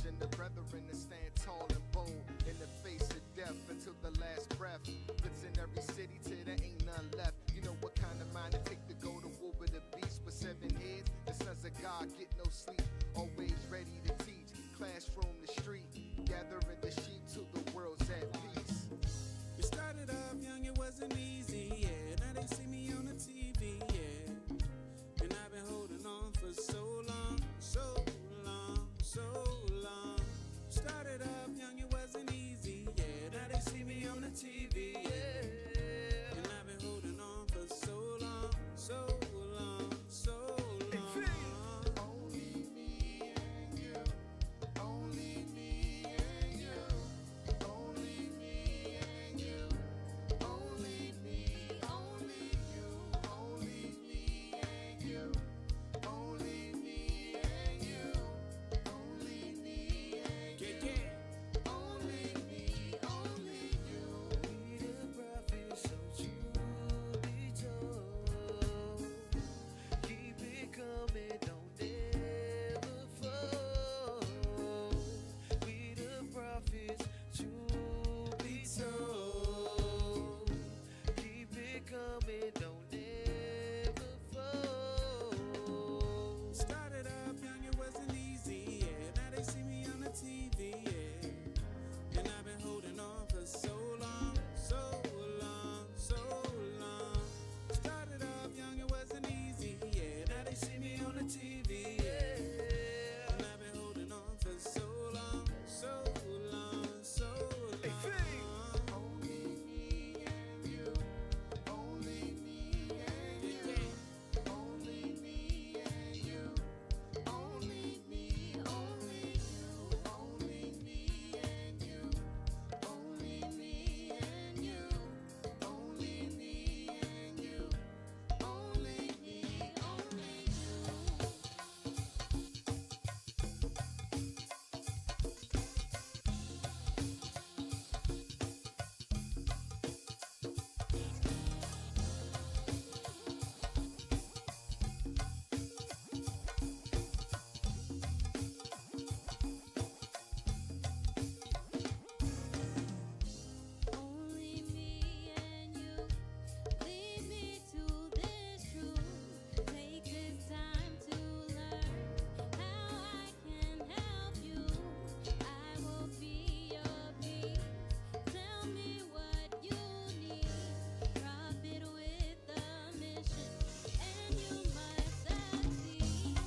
encouraging the brethren to stand tall and bold in the face of death until the last breath. It's in every city till there ain't none left. You know what kind of mind it take to go to war with a beast with 7 heads? The sons of God get no sleep, always ready to teach. Classroom, the street, gathering the sheep till the world's at peace. You started off young, it wasn't easy, yeah. Now they see me on the TV, yeah. And I've been holding on for so long, so long, so long. Started off young, it wasn't easy, yeah. Now they see me on the TV, yeah. And I've been holding on for so long, so long, so long. Only me and you, only me and you, only me and you, only me, only you, only me and you, only me and you, only me and you, only me, only you. We the prophets, so true be told. Keep it coming, don't ever fall. We the prophets, true be told. Keep it coming, don't ever fall. Started off young, it wasn't easy, yeah. Now they see me on the TV, yeah. And I've been holding on for so long, so long, so long. Started off young, it wasn't easy, yeah. Now they see me on the TV, yeah. And I've been holding on for so long, so long, so long. Only me and you, only me and you, only me and you, only me, only you, only me and you, only me and you, only me and you, only me, only Only me and you, lead me to this truth. Take this time to learn how I can help you. I will be your peace. Tell me what you need. Profit with a mission, and you must succeed.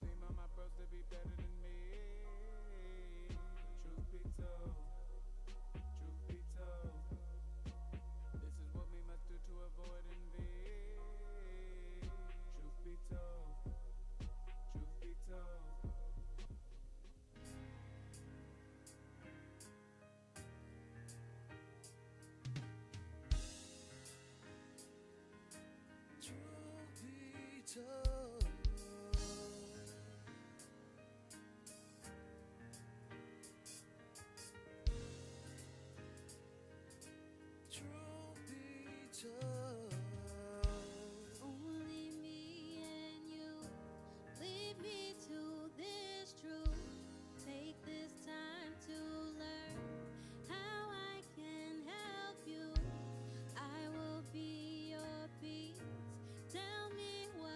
Think about my bros to be better than me. Truth be told, truth be told, this is what we must do to avoid envy. Truth be told, truth be told. Truth be told. Truth be told. Only me and you, lead me to this truth. Take this time to learn how I can help you. I will be your peace. Tell me what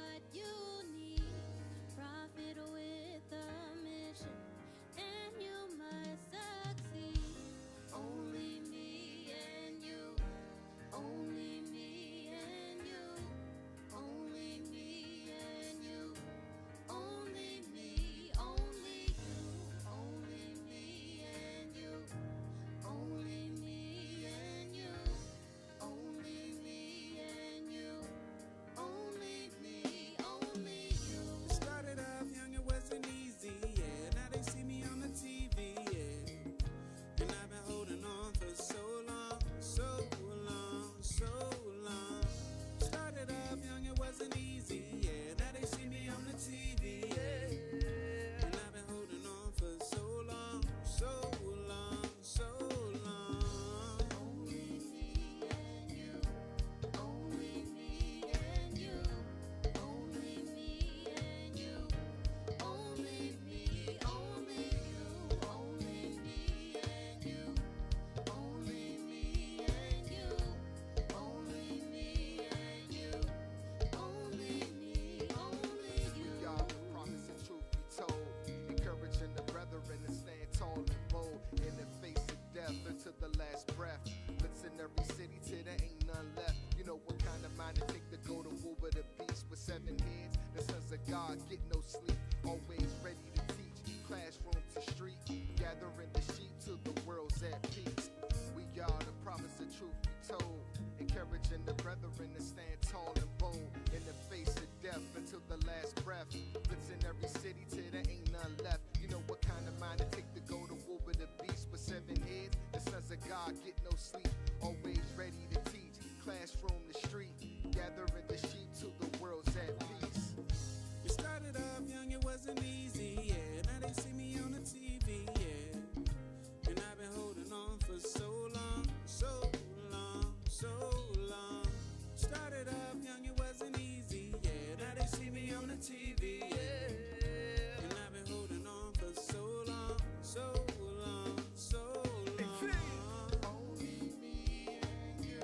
God, get no sleep. Always ready to teach, classroom to street, gathering the sheep till the world's at peace. We are the prophets of truth be told, encouraging the brethren to stand tall and bold in the face of death until the last breath. Blitzing every city till there ain't none left. You know what kind of mind it take to go to war with the beast with 7 heads? The sons of God get no sleep, always ready to teach, classroom to street, gathering the sheep till the world's at peace. You started off young, it wasn't easy, yeah. Now they see me on the TV, yeah. And I've been holding on for so long, so long, so long. Started off young, it wasn't easy, yeah. Now they see me on the TV, yeah. And I've been holding on for so long, so long, so long. Only me and you,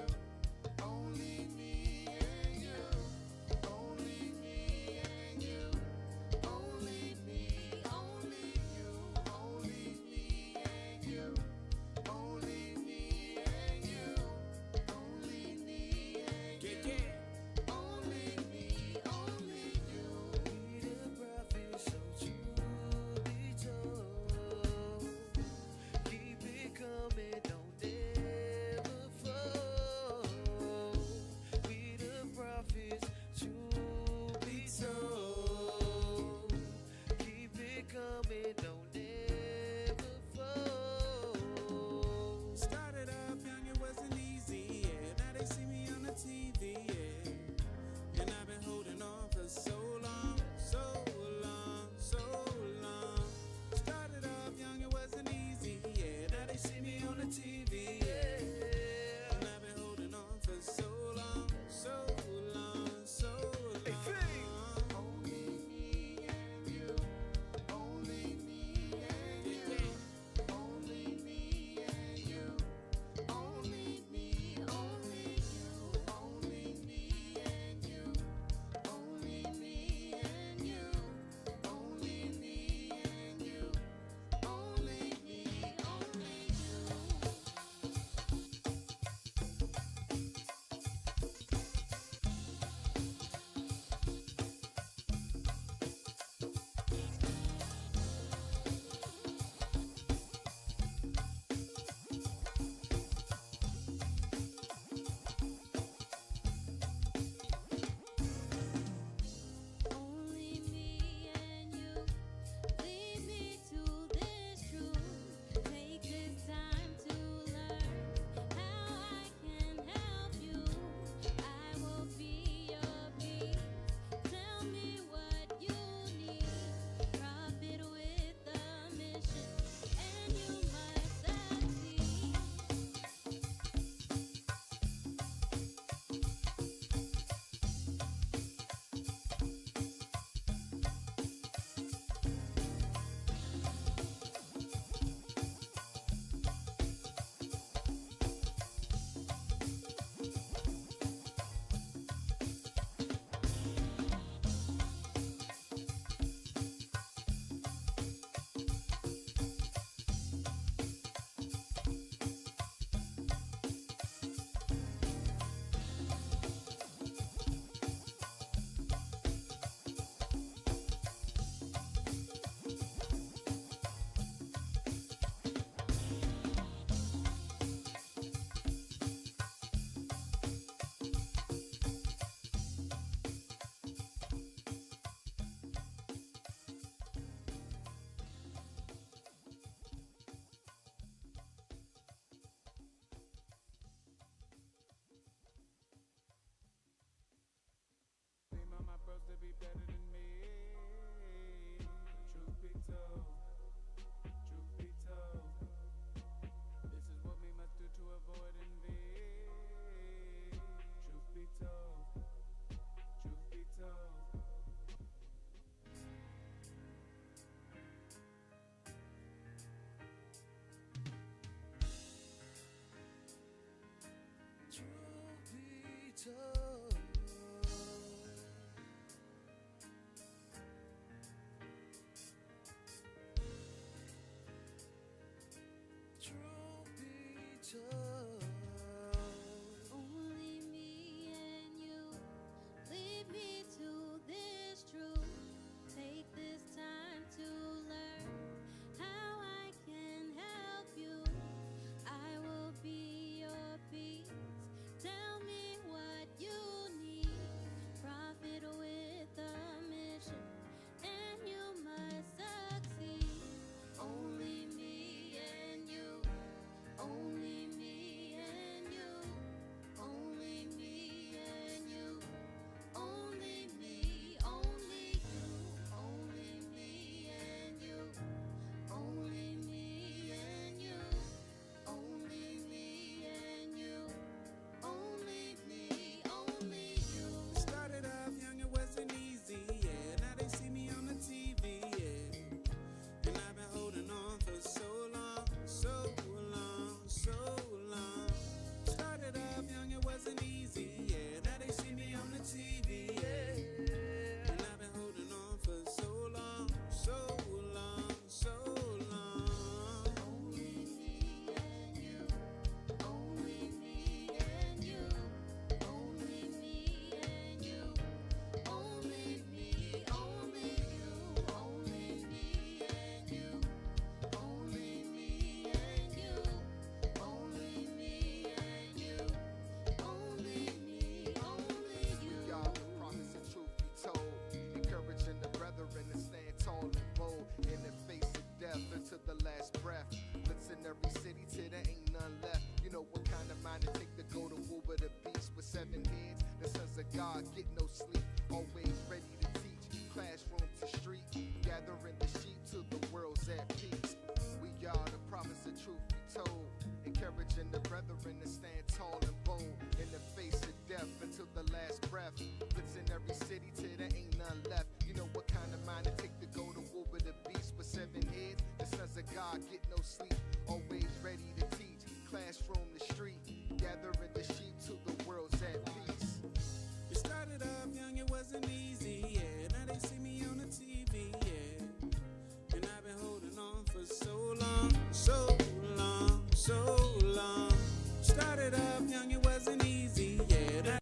only me and you, only me and you, only me, only you, only me and you, only me and you, only me and Yeah, you, yeah. only me, only you. We the prophets, so true be told. Keep it coming, don't ever fold. We the prophets, true be told. Keep it coming, don't ever fold. Started off young, it wasn't easy, yeah. Now they see me on the TV, yeah. And I've been holding on for so long, so long, so long. Started off young, it wasn't easy, yeah. Now they see me on the TV, yeah. And I've been holding on for so long, so long, so long. Only me and you, only me and you, Yeah, only me and you, only me, only you, only me and you, only me and you, only me and you, only me, only you. Only me and you. Lead me to this truth. Take this time to learn how I can help you. I will be your peace. Tell me what you need. Profit with a mission, and you must succeed. Seem all my bros to be better than me. Truth be told, truth be told, this is what we must do to avoid envy. Truth be told, truth be told. Truth be told. Truth be told. Only me and you. Lead me to this truth. 7 heads. The sons of God get no sleep, always ready to teach. Classroom to street, gathering the sheep till the world's at peace. We are the prophets of truth be told, encouraging the brethren to stand tall and bold in the face of death until the last breath. Blitz in every city till there ain't none left. You know what kind of mind it take to go to war with the beast. But 7 heads, the sons of God get no sleep, always ready to teach. Classroom to street, gathering the sheep till the world's at peace. You started off young, it wasn't easy, yeah. Now they see me on the TV, yeah. And I've been holding on for so long, so long, so long. Started off young, it wasn't easy, yeah.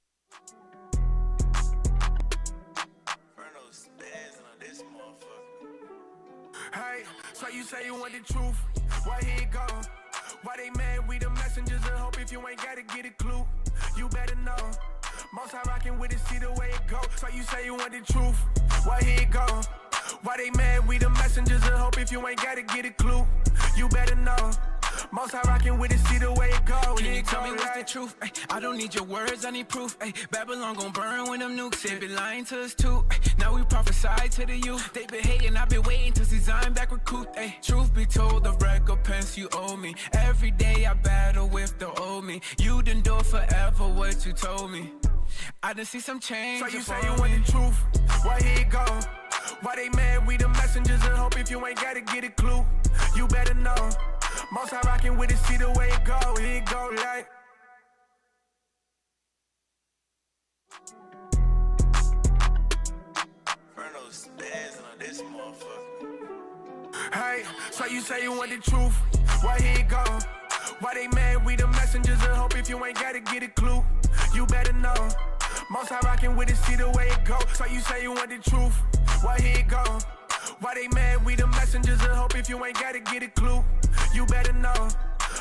Bruno's spazzing on this motherfucker. Hey, so you say you want the truth? Why he ain't gone? Why they mad? We the messengers of hope. If you ain't gotta get a clue, you better know. Most I rockin' with it, see the way it go. So you say you want the truth? Why he ain't gone? Why they mad? We the messengers of hope. If you ain't gotta get a clue, you better know. Most I rockin' with it, see the way it go. Can you tell me what's the truth? Ay, I don't need your words, I need proof. Ay, Babylon gon' burn when them nukes. They been lying to us too. Ay, now we prophesy to the youth. They been hating, I've been waiting to see Zion back recruit. Ay, truth be told, the recompense you owe me. Every day I battle with the old me. You done do forever what you told me. I done see some change. So you say you want the truth? Why he ain't gone? Why they mad? We the messengers of hope. If you ain't gotta get a clue, you better know. Most I rockin' with it, see the way it go. It go like. Bruno's spazzing on this motherfucker. Hey, so you say you want the truth? Why he ain't gone? Why they mad? We the messengers of hope. If you ain't gotta get a clue, you better know. Most I rockin' with it, see the way it go. So you say you want the truth? Why he ain't gone? Why they mad? We the messengers of hope. If you ain't gotta get a clue, you better know.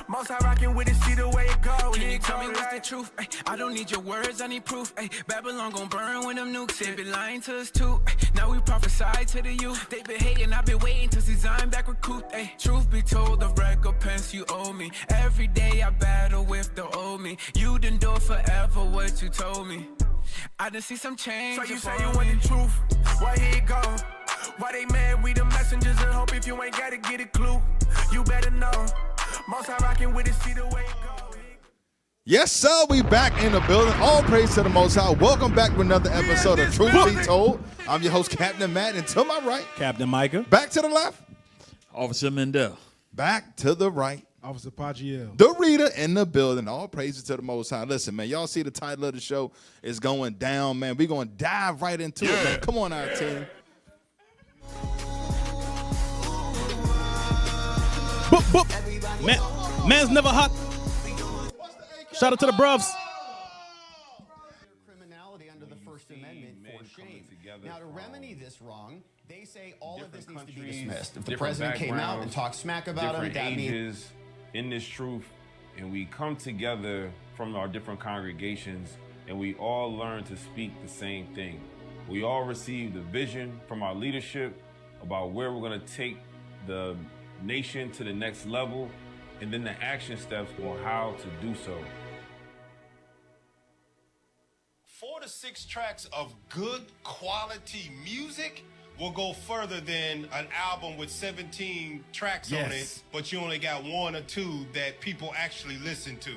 Most I rockin' with it, see the way it go. Can you tell me what's the truth? Ay, I don't need your words, I need proof. Ay, Babylon gon' burn when them nukes. They been lying to us too. Ay, now we prophesy to the youth. They been hating, I've been waiting to see Zion back recruit. Ay, truth be told, the recompense you owe me. Every day I battle with the old me. You done do forever what you told me. I done see some change. So you say you want the truth? Why he ain't gone? Why they mad? We the messengers of hope. If you ain't gotta get a clue, you better know. Most I rockin' with it, see the way it go. Yes, sir. We back in the building. All praise to the Most High. Welcome back to another episode of Truth Be Told. I'm your host, Captain Matt, and to my right, Captain Micah. back to the left, Officer Mendel. back to the right, Officer Pagiel. the reader in the building. All praises to the Most High. Listen, man, y'all see the title of the show is going down, man. We're going to dive right into it, man. Come on, our team. Boop, boop. Man's never hot. Shout out to the bruvs. Criminality under the First Amendment for shame. Now, to remedy this wrong, they say all of this needs to be dismissed. If the president came out and talked smack about him, that means in this truth, and we come together from our different congregations, and we all learn to speak the same thing. We all receive the vision from our leadership about where we're going to take the nation to the next level, and then the action steps on how to do so. 4 to 6 tracks of good quality music will go further than an album with 17 tracks on it, but you only got 1 or 2 that people actually listen to.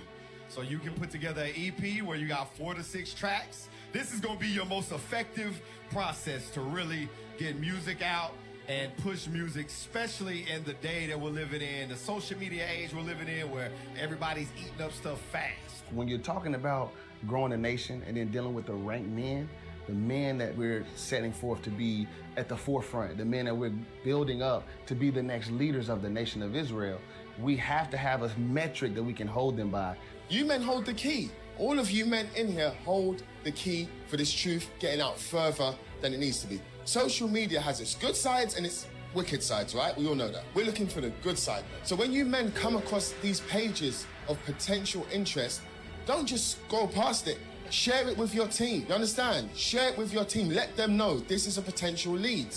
So you can put together an EP where you got 4 to 6 tracks. This is going to be your most effective process to really get music out and push music, especially in the day that we're living in, the social media age we're living in, where everybody's eating up stuff fast. When you're talking about growing a nation and then dealing with the ranked men, the men that we're setting forth to be at the forefront, the men that we're building up to be the next leaders of the nation of Israel, we have to have a metric that we can hold them by. You men hold the key. All of you men in here hold the key for this truth getting out further than it needs to be. Social media has its good sides and its wicked sides, right? We all know that. We're looking for the good side. So when you men come across these pages of potential interest, don't just scroll past it. Share it with your team. You understand? Share it with your team. Let them know this is a potential lead.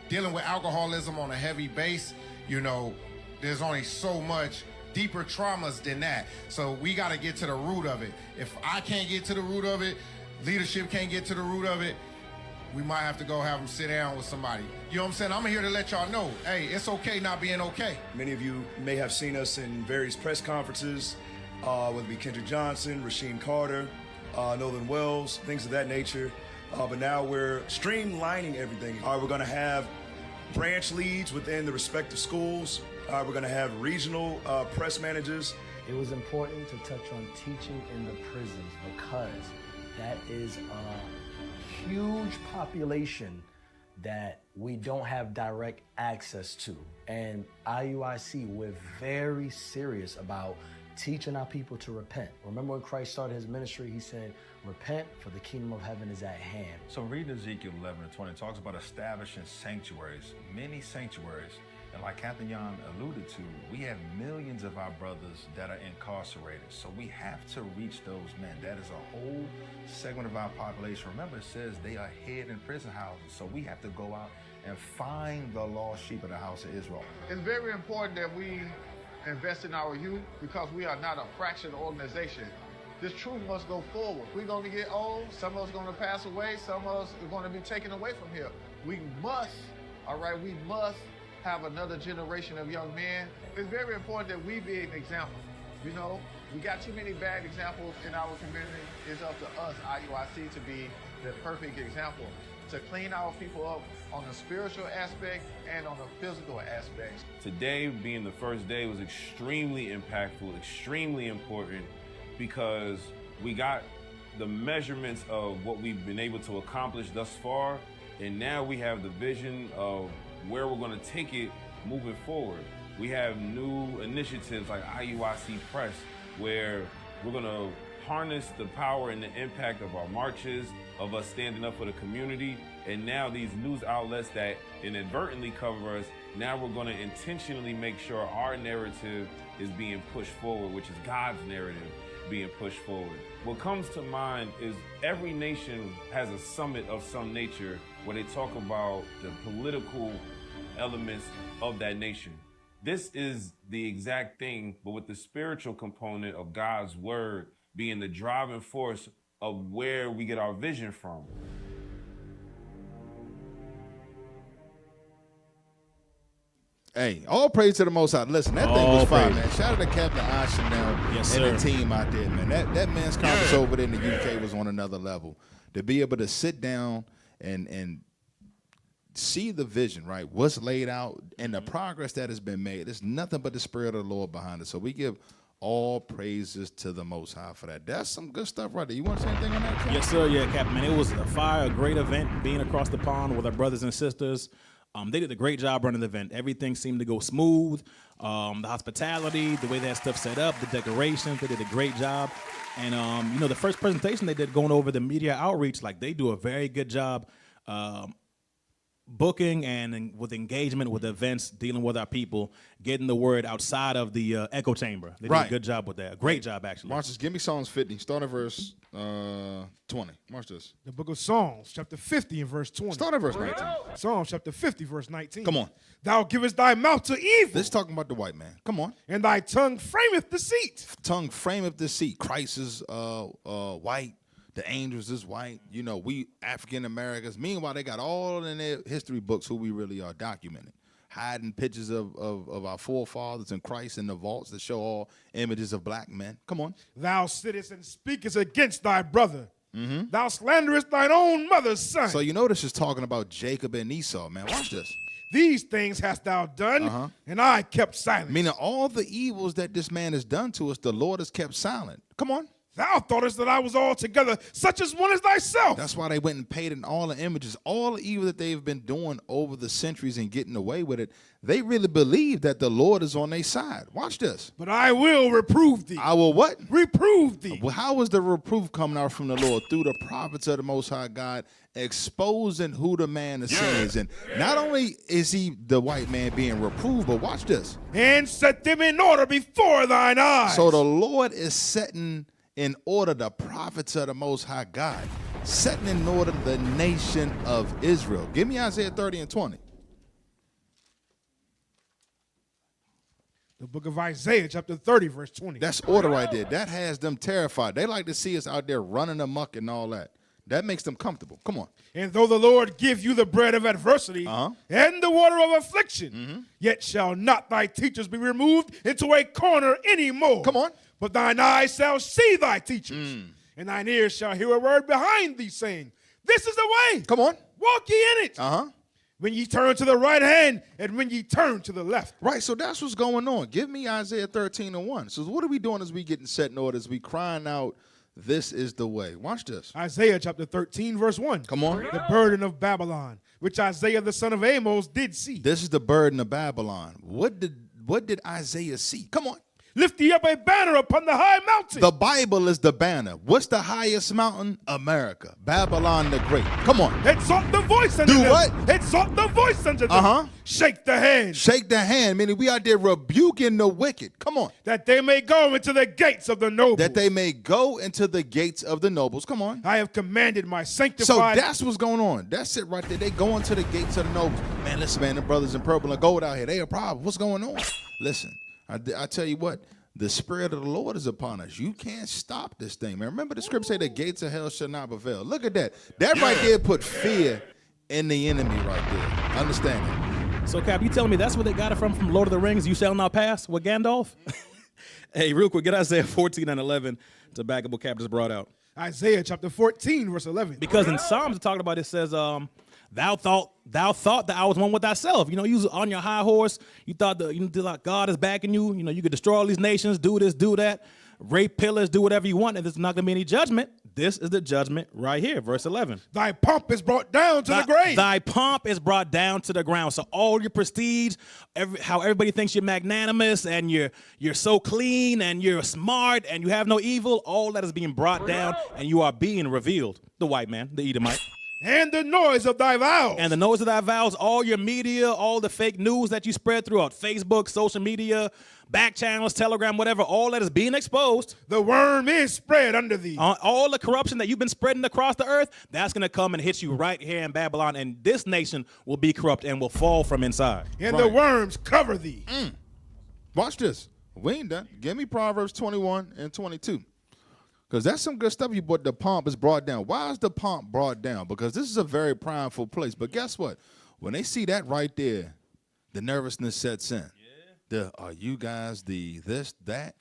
Dealing with alcoholism on a heavy base, you know, there's only so much deeper traumas than that. So we got to get to the root of it. If I can't get to the root of it, leadership can't get to the root of it, we might have to go have them sit down with somebody. You know what I'm saying? I'm here to let y'all know, hey, it's okay not being okay. Many of you may have seen us in various press conferences, whether it be Kendrick Johnson, Rasheem Carter, Northern Wells, things of that nature. But now we're streamlining everything. We're going to have branch leads within the respective schools. We're going to have regional press managers. It was important to touch on teaching in the prisons because that is a huge population that we don't have direct access to. And IUIC, we're very serious about teaching our people to repent. Remember when Christ started his ministry, he said, repent for the kingdom of heaven is at hand. So read Ezekiel 11 and 20. It talks about establishing sanctuaries, many sanctuaries. And like Captain Jan alluded to, we have millions of our brothers that are incarcerated. So we have to reach those men. That is a whole segment of our population. Remember, it says they are hid in prison houses. So we have to go out and find the lost sheep of the house of Israel. It's very important that we invest in our youth because we are not a fractured organization. This truth must go forward. We're going to get old. Some of us are going to pass away. Some of us are going to be taken away from here. We must have another generation of young men. It's very important that we be an example. You know, we got too many bad examples in our community. It's up to us, IUIC, to be the perfect example, to clean our people up on the spiritual aspect and on the physical aspects. Today, being the first day, was extremely impactful, extremely important, because we got the measurements of what we've been able to accomplish thus far, and now we have the vision of where we're going to take it moving forward. We have new initiatives like IUIC Press, where we're going to harness the power and the impact of our marches, of us standing up for the community, and now these news outlets that inadvertently cover us, now we're going to intentionally make sure our narrative is being pushed forward, which is God's narrative being pushed forward. What comes to mind is every nation has a summit of some nature where they talk about the political elements of that nation. This is the exact thing, but with the spiritual component of God's word being the driving force of where we get our vision from. Hey, all praise to the Most High. Listen, that thing was fire, man. Shout out to Captain Chanel and the team out there, man. That men's conference over there in the UK was on another level. To be able to sit down and see the vision, right? What's laid out and the progress that has been made. There's nothing but the Spirit of the Lord behind it. So we give all praises to the Most High for that. That's some good stuff right there. You want to say anything on that, Captain? Yes, sir. Yeah, Captain, man. It was a fire, a great event, being across the pond with our brothers and sisters. They did a great job running the event. Everything seemed to go smooth. The hospitality, the way that stuff set up, the decorations, they did a great job. And, you know, the first presentation they did going over the media outreach, like they do a very good job booking and with engagement with events, dealing with our people, getting the word outside of the echo chamber. They did a good job with that. A great job, actually. March this. Give me Psalms 50. Start at verse 20. March this. The book of Psalms, chapter 50 and verse 20. Start at verse 19. Psalms, chapter 50, verse 19. Come on. Thou givest thy mouth to evil. This is talking about the white man. Come on. And thy tongue frameth deceit. Tongue frameth deceit. Christ is white. The angels is white. You know, we African Americans. Meanwhile, they got all in their history books who we really are documenting. Hiding pictures of our forefathers in Christ in the vaults that show all images of black men. Come on. Thou sittest and speakest against thy brother. Mm-hmm. Thou slanderest thine own mother's son. So you know this is talking about Jacob and Esau, man. Watch this. These things hast thou done, and I kept silent. Meaning all the evils that this man has done to us, the Lord has kept silent. Come on. Thou thoughtest that I was altogether such as one as thyself. That's why they went and paid in all the images, all the evil that they've been doing over the centuries and getting away with it. They really believe that the Lord is on their side. Watch this. But I will reprove thee. I will what? Reprove thee. Well, how is the reproof coming out from the Lord? Through the prophets of the Most High God, exposing who the man of sin is. And not only is he the white man being reproved, but watch this. And set them in order before thine eyes. So the Lord is setting in order the prophets of the Most High God, setting in order the nation of Israel. Give me Isaiah 30 and 20. The book of Isaiah, chapter 30, verse 20. That's order right there. That has them terrified. They like to see us out there running amok and all that. That makes them comfortable. Come on. And though the Lord give you the bread of adversity and the water of affliction, yet shall not thy teachers be removed into a corner anymore. Come on. But thine eyes shall see thy teachers, and thine ears shall hear a word behind thee, saying, this is the way. Come on. Walk ye in it. When ye turn to the right hand and when ye turn to the left. Right, so that's what's going on. Give me Isaiah 13:1. So what are we doing as we getting set in order, as we crying out, this is the way? Watch this. Isaiah chapter 13, verse 1. Come on. The burden of Babylon, which Isaiah the son of Amos did see. This is the burden of Babylon. What did Isaiah see? Come on. Lift ye up a banner upon the high mountain. The Bible is the banner. What's the highest mountain? America. Babylon the Great. Come on. Exalt the voice unto them. Do what? Exalt the voice unto them. Shake the hand. Shake the hand, meaning we out there rebuking the wicked. Come on. That they may go into the gates of the nobles. That they may go into the gates of the nobles. Come on. I have commanded my sanctified. So that's what's going on. That's it right there. They go into the gates of the nobles. Man, listen, man, the brothers in purple and gold out here, they a problem. What's going on? Listen, I tell you what. The Spirit of the Lord is upon us. You can't stop this thing, man. Remember the scripture say the gates of hell shall not prevail. Look at that. That right there put fear in the enemy right there. Understand that? So, Cap, you telling me that's where they got it from Lord of the Rings, you shall not pass, with Gandalf? Hey, real quick, get Isaiah 14 and 11 to back up what Cap just brought out. Isaiah chapter 14, verse 11. Because in Psalms, it talked about, it says, thou thought that I was one with thyself. You know, you was on your high horse. You thought like God is backing you. You know, you could destroy all these nations, do this, do that, rape, pillage, do whatever you want, and there's not going to be any judgment. This is the judgment right here, verse 11. Thy pomp is brought down to the grave. Thy pomp is brought down to the ground. So all your prestige, how everybody thinks you're magnanimous and you're so clean and you're smart and you have no evil, all that is being brought down and you are being revealed. The white man, the Edomite. And the noise of thy vows. And the noise of thy vows, all your media, all the fake news that you spread throughout Facebook, social media, back channels, Telegram, whatever, all that is being exposed. The worm is spread under thee. All the corruption that you've been spreading across the earth, that's going to come and hit you right here in Babylon, and this nation will be corrupt and will fall from inside. And the worms cover thee. Watch this. We ain't done. Give me Proverbs 21 and 22. Because that's some good stuff. But the pomp is brought down. Why is the pomp brought down? Because this is a very prideful place. But guess what? When they see that right there, the nervousness sets in. Are you guys the this, that?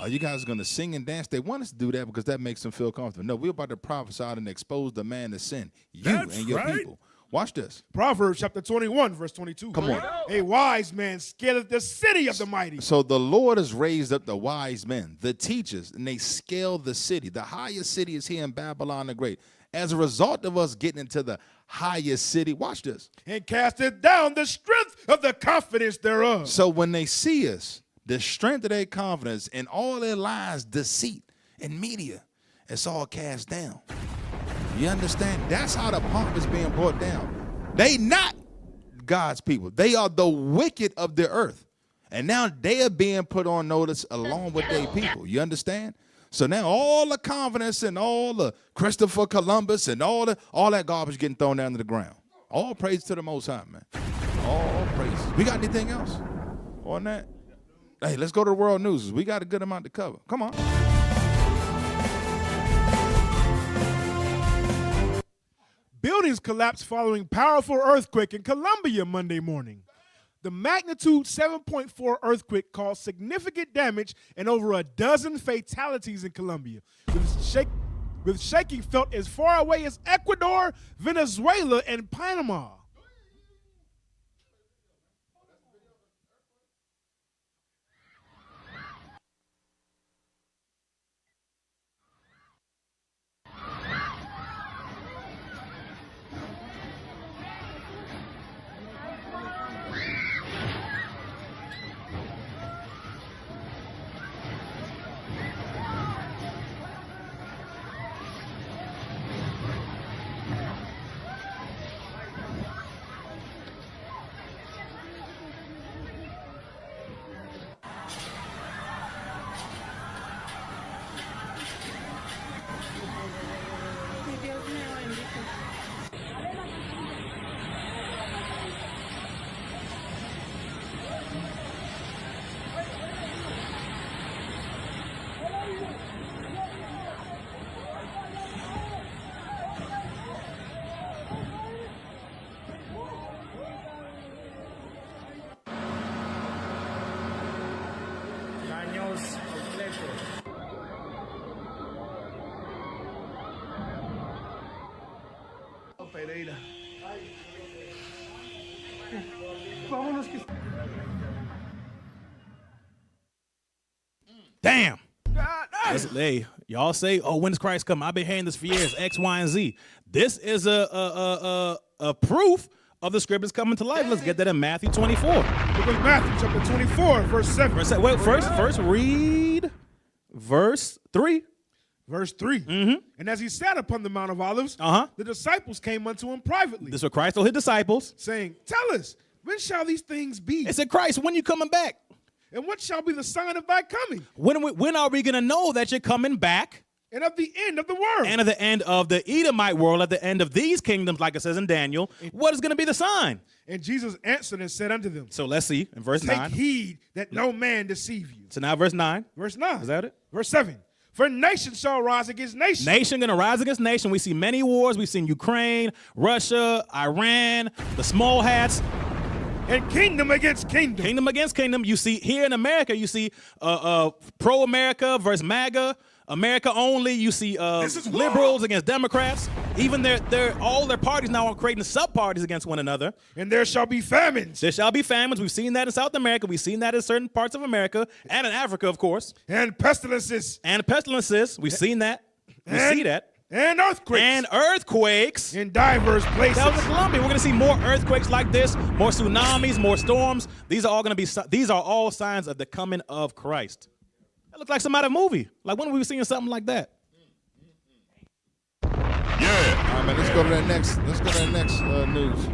Are you guys going to sing and dance? They want us to do that because that makes them feel comfortable. No, we're about to prophesy and expose the man to sin. That's and your right. people. Watch this. Proverbs chapter 21, verse 22. Come on. A wise man scaleth the city of the mighty. So the Lord has raised up the wise men, the teachers, and they scale the city. The highest city is here in Babylon the Great. As a result of us getting into the highest city, watch this. And casteth down the strength of the confidence thereof. So when they see us, the strength of their confidence and all their lies, deceit, and media, it's all cast down. You understand? That's how the pomp is being brought down. They not God's people. They are the wicked of the earth. And now they are being put on notice along with their people. You understand? So now all the confidence and all the Christopher Columbus and all that garbage getting thrown down to the ground. All praise to the Most High, man. All praise. We got anything else on that? Hey, let's go to the world news. We got a good amount to cover. Come on. Buildings collapsed following powerful earthquake in Colombia Monday morning. The magnitude 7.4 earthquake caused significant damage and over a dozen fatalities in Colombia, with shaking felt as far away as Ecuador, Venezuela, and Panama. later. Damn. Hey, y'all say, "Oh, when does Christ come?" I've been hearing this for years. X, Y, and Z. This is a proof of the scriptures coming to life. Let's get that in Matthew 24. Look at Matthew chapter 24, verse 7. Wait, first read verse 3. Verse 3. Mm-hmm. And as he sat upon the Mount of Olives, the disciples came unto him privately. This is what Christ told his disciples, saying, "Tell us, when shall these things be?" They said, "Christ, when you coming back? And what shall be the sign of thy coming? When are we going to know that you're coming back? And of the end of the world. And of the end of the Edomite world, at the end of these kingdoms, like it says in Daniel, what is going to be the sign?" And Jesus answered and said unto them, So let's see in verse 9. "Take heed that no man deceive you." So now verse 9. Verse 9. Is that it? Verse 7. "For nation shall rise against nation." Nation going to rise against nation. We see many wars. We've seen Ukraine, Russia, Iran, the small hats. And kingdom against kingdom. Kingdom against kingdom. You see here in America, you see pro-America versus MAGA, America only. You see liberals against Democrats. Even all their parties now are creating sub-parties against one another. And there shall be famines. There shall be famines. We've seen that in South America. We've seen that in certain parts of America and in Africa, of course. And pestilences. We've seen that. We see that. And earthquakes. In diverse places. That was in Colombia. We're going to see more earthquakes like this, more tsunamis, more storms. These are all signs of the coming of Christ. That looks like some out of a movie. Like, when are we seeing something like that? Yeah. All right, man. Let's go to that next news.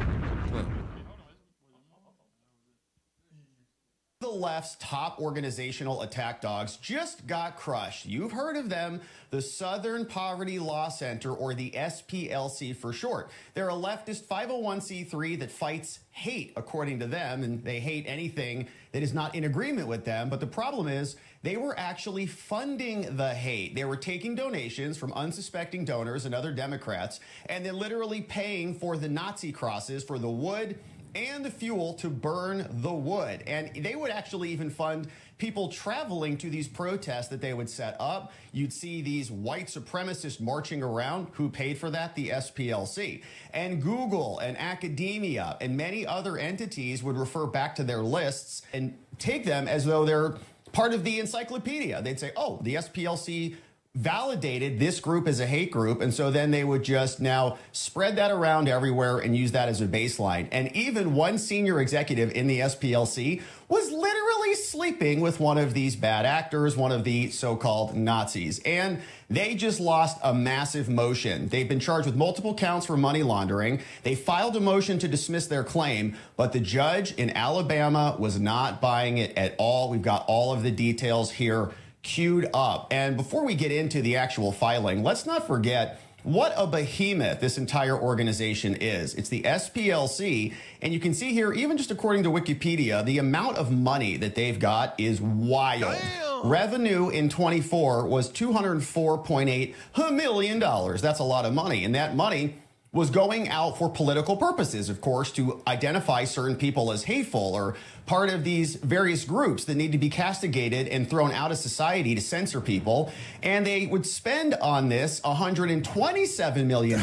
The left's top organizational attack dogs just got crushed. You've heard of them, the Southern Poverty Law Center, or the SPLC for short. They're a leftist 501c3 that fights hate, according to them, and they hate anything that is not in agreement with them. But the problem is they were actually funding the hate. They were taking donations from unsuspecting donors and other Democrats, and then literally paying for the Nazi crosses, for the wood and the fuel to burn the wood. And they would actually even fund people traveling to these protests that they would set up. You'd see these white supremacists marching around. Who paid for that? The SPLC. And Google and academia and many other entities would refer back to their lists and take them as though they're part of the encyclopedia. They'd say, oh, the SPLC validated this group as a hate group, and so then they would just now spread that around everywhere and use that as a baseline. And even one senior executive in the SPLC was literally sleeping with one of these bad actors, one of the so-called Nazis. And they just lost a massive motion. They've been charged with multiple counts for money laundering. They filed a motion to dismiss their claim, but the judge in Alabama was not buying it at all. We've got all of the details here queued up. And before we get into the actual filing, let's not forget what a behemoth this entire organization is. It's the SPLC, and you can see here, even just according to Wikipedia, the amount of money that they've got is wild. Damn. Revenue in 24 was $204.8 million. That's a lot of money, and that money was going out for political purposes, of course, to identify certain people as hateful or part of these various groups that need to be castigated and thrown out of society to censor people. And they would spend on this $127 million,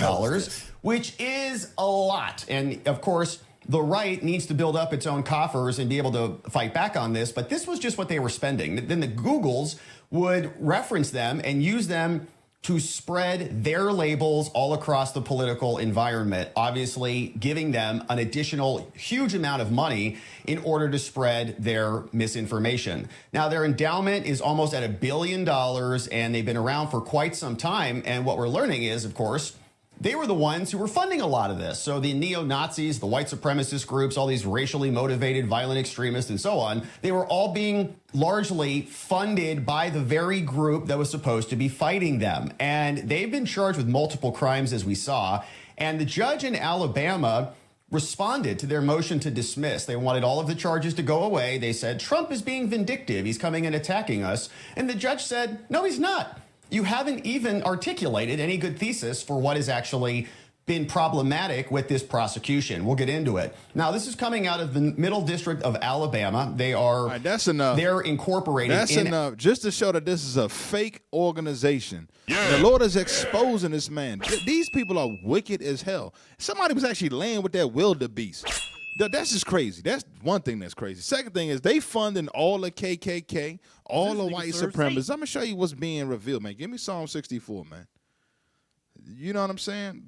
which is a lot. And of course, the right needs to build up its own coffers and be able to fight back on this. But this was just what they were spending. Then the Googles would reference them and use them to spread their labels all across the political environment, obviously giving them an additional huge amount of money in order to spread their misinformation. Now, their endowment is almost at $1 billion, and they've been around for quite some time. And what we're learning is, of course, they were the ones who were funding a lot of this. So the neo-Nazis, the white supremacist groups, all these racially motivated violent extremists and so on, they were all being largely funded by the very group that was supposed to be fighting them. And they've been charged with multiple crimes, as we saw. And the judge in Alabama responded to their motion to dismiss. They wanted all of the charges to go away. They said, Trump is being vindictive. He's coming and attacking us. And the judge said, no, he's not. You haven't even articulated any good thesis for what is actually been problematic with this prosecution. We'll get into it. Now, this is coming out of the Middle District of Alabama. They are All right, that's enough. They're incorporated. That's enough. Just to show that this is a fake organization. Yeah. The Lord is exposing this man. These people are wicked as hell. Somebody was actually laying with that wildebeest. That's just crazy. That's one thing that's crazy. Second thing is they funding all the KKK, all the white supremacists. I'm going to show you what's being revealed, man. Give me Psalm 64, man. You know what I'm saying?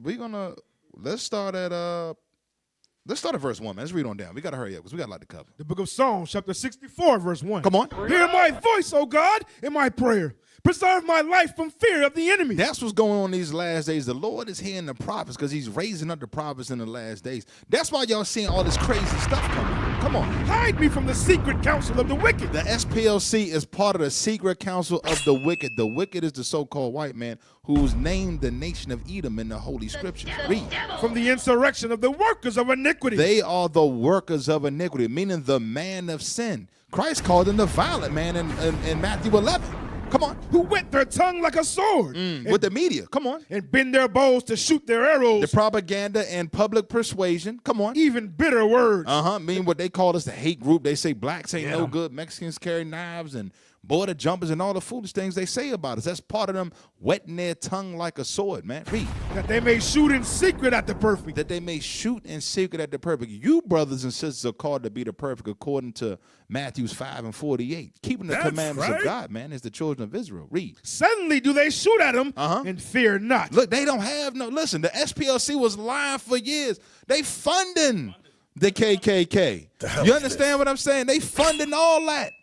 Let's start at verse 1, man. Let's read on down. We got to hurry up because we got a lot to cover. The book of Psalms, chapter 64, verse 1. Come on. Hear my voice, O God, in my prayer. Preserve my life from fear of the enemy. That's what's going on these last days. The Lord is hearing the prophets because he's raising up the prophets in the last days. That's why y'all seeing all this crazy stuff coming. Come on. Hide me from the secret counsel of the wicked. The SPLC is part of the secret counsel of the wicked. The wicked is the so-called white man who's named the nation of Edom in the Holy Scriptures. Read. From the insurrection of the workers of iniquity. They are the workers of iniquity, meaning the man of sin. Christ called him the violent man in Matthew 11. Come on. Who wet their tongue like a sword. With the media. Come on. And bend their bows to shoot their arrows. The propaganda and public persuasion. Come on. Even bitter words. Mean what they call us the hate group. They say blacks ain't no good. Mexicans carry knives and border jumpers and all the foolish things they say about us. That's part of them wetting their tongue like a sword, man. Read. That they may shoot in secret at the perfect. That they may shoot in secret at the perfect. You brothers and sisters are called to be the perfect according to Matthew 5:48. Keeping the commandments of God, man, is the children of Israel. Read. Suddenly do they shoot at them and fear not. Look, they don't have no, listen, the SPLC was lying for years. They funding the KKK. You understand what I'm saying? They funding all that.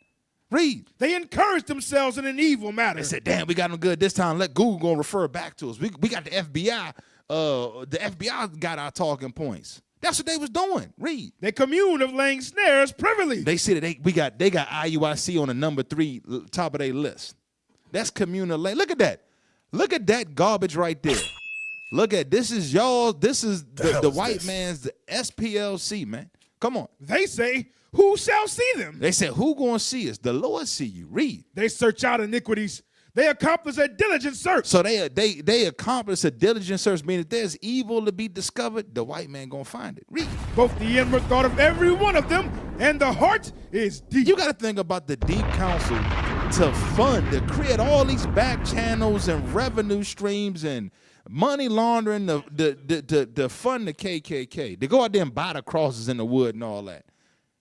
Read. They encouraged themselves in an evil matter. They said, damn, we got them good this time. Let Google go refer back to us. We got the FBI. The FBI got our talking points. That's what they was doing. Read. They commune of laying snares privily. They said that they got IUIC on the number 3 top of their list. That's communal. Look at that. Look at that garbage right there. Look at this is y'all. This is the white man's the SPLC, man. Come on. They say, who shall see them? They said, who gonna see us? The Lord see you. Read. They search out iniquities. They accomplish a diligent search. So they accomplish a diligent search, meaning if there's evil to be discovered, the white man gonna find it. Read. Both the inward thought of every one of them and the heart is deep. You got to think about the deep counsel to fund, to create all these back channels and revenue streams and money laundering to fund the KKK. To go out there and buy the crosses in the wood and all that.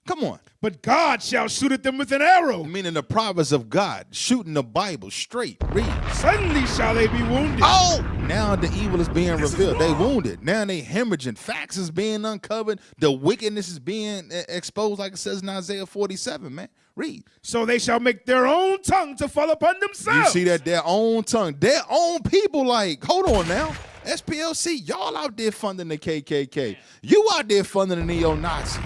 Come on. But God shall shoot at them with an arrow. Meaning the prophets of God, shooting the Bible straight. Read. Suddenly shall they be wounded. Oh! Now the evil is being revealed. They wounded. Now they hemorrhaging. Facts is being uncovered. The wickedness is being exposed like it says in Isaiah 47, man. Read. So they shall make their own tongue to fall upon themselves. You see that? Their own tongue. Their own people like, hold on now. SPLC, y'all out there funding the KKK. You out there funding the neo-Nazis.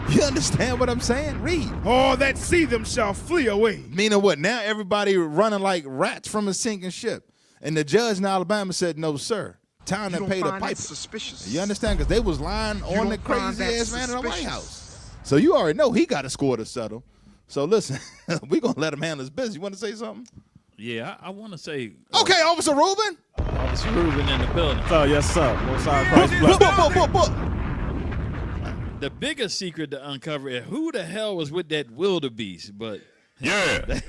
You understand what I'm saying? Read. All that see them shall flee away. Meaning what? Now everybody running like rats from a sinking ship. And the judge in Alabama said, no, sir. Time to pay the piper. Suspicious. You understand? Because they was lying on the crazy-ass man in the White House. So you already know he got a score to settle. So listen, we're going to let him handle his business. You want to say something? Yeah, I want to say. Okay, Officer Rubin. Officer Rubin in the building. Oh, yes, sir. Most High Christ bless. The biggest secret to uncover is who the hell was with that wildebeest. But yeah,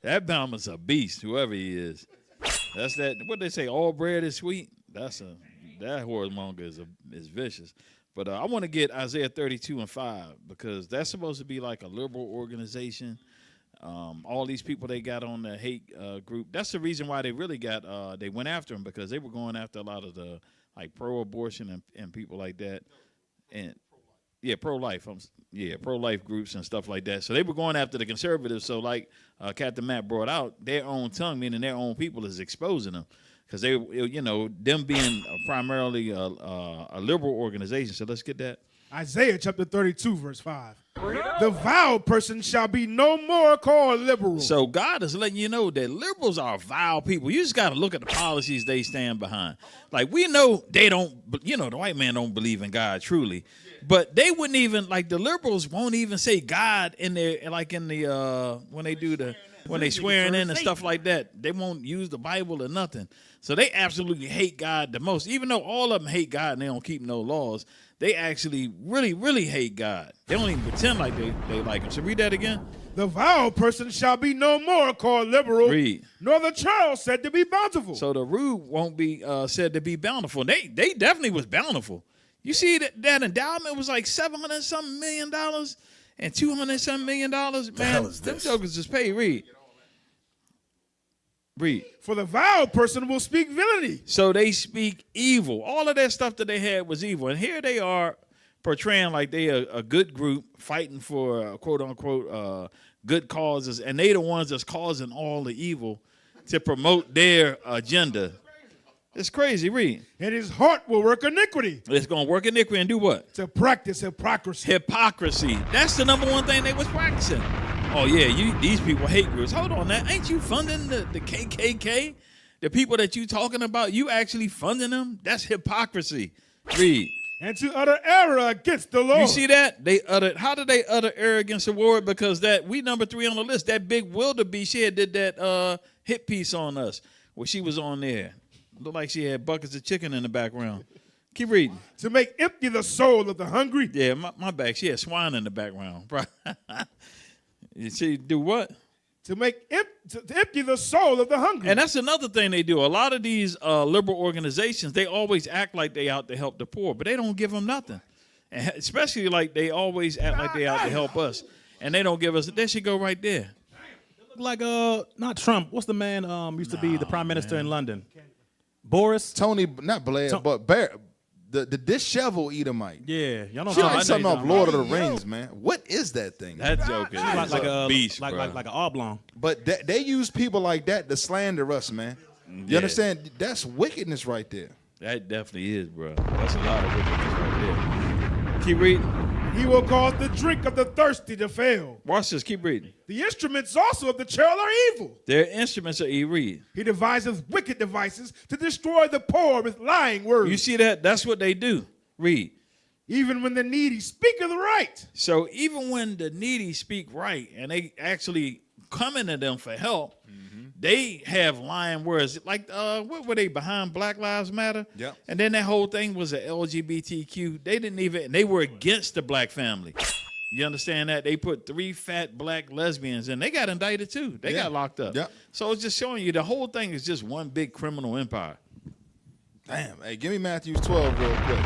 that Bama's a beast, whoever he is. That's that. What they say, all bread is sweet. That whoremonger is vicious. But I want to get Isaiah 32:5 because that's supposed to be like a liberal organization. All these people they got on the hate group. That's the reason why they really got. They went after them because they were going after a lot of the like pro-abortion and people like that, and pro-life. Pro-life groups and stuff like that. So they were going after the conservatives. So like Captain Matt brought out, their own tongue, meaning their own people, is exposing them. Because they, them being primarily a liberal organization. So let's get that. Isaiah chapter 32, verse 5. The vile person shall be no more called liberal. So God is letting you know that liberals are vile people. You just got to look at the policies they stand behind. Like we know they don't, the white man don't believe in God truly. But they wouldn't even, like the liberals won't even say God in their, like in the, when they swearing in and stuff like that. They won't use the Bible or nothing. So they absolutely hate God the most. Even though all of them hate God and they don't keep no laws, they actually really, really hate God. They don't even pretend like they like him. So read that again. The vile person shall be no more called liberal, Read. nor the child said to be bountiful. So the rude won't be said to be bountiful. They definitely was bountiful. You see that endowment was like $700-something million and $200-something million. Man, them jokers just pay. Read. For the vile person will speak villainy. So they speak evil. All of that stuff that they had was evil. And here they are portraying like they are a good group fighting for quote unquote good causes. And they the ones that's causing all the evil to promote their agenda. It's crazy. Read. And his heart will work iniquity. It's going to work iniquity and do what? To practice hypocrisy. Hypocrisy. That's the number one thing they was practicing. Oh, yeah, these people hate groups. Hold on now. Ain't you funding the KKK? The people that you talking about, you actually funding them? That's hypocrisy. Read. And to utter error against the Lord. You see that? How did they utter error against the Lord? Because we number 3 on the list. That big wildebeest, she had did that hit piece on us where she was on there. Looked like she had buckets of chicken in the background. Keep reading. To make empty the soul of the hungry. Yeah, my back. She had swine in the background. She do what? To empty the soul of the hungry. And that's another thing they do. A lot of these liberal organizations, they always act like they out to help the poor, but they don't give them nothing. And especially like they always act like they out to help us, and they don't give us. They should go right there. Like not Trump. What's the man used to be the prime minister in London? Boris? Tony, not Blair, but Bear. The disheveled Edomite. Yeah, y'all don't she like something off Lord of the Rings, man. What is that thing? That joke is like a beast, like an oblong. But they use people like that to slander us, man. You understand? That's wickedness right there. That definitely is, bro. That's a lot of wickedness right there. Keep reading. He will cause the drink of the thirsty to fail. Watch this. Keep reading. The instruments also of the child are evil. Their instruments are evil. Read. He devises wicked devices to destroy the poor with lying words. You see that? That's what they do. Read. Even when the needy speaketh right. So even when the needy speak right and they actually coming to them for help, they have lying words. Like, what were they behind Black Lives Matter? Yeah. And then that whole thing was a LGBTQ. They were against the black family. You understand that? They put 3 fat black lesbians and they got indicted too. They got locked up. Yep. So it's just showing you the whole thing is just one big criminal empire. Damn. Hey, give me Matthew 12 real quick.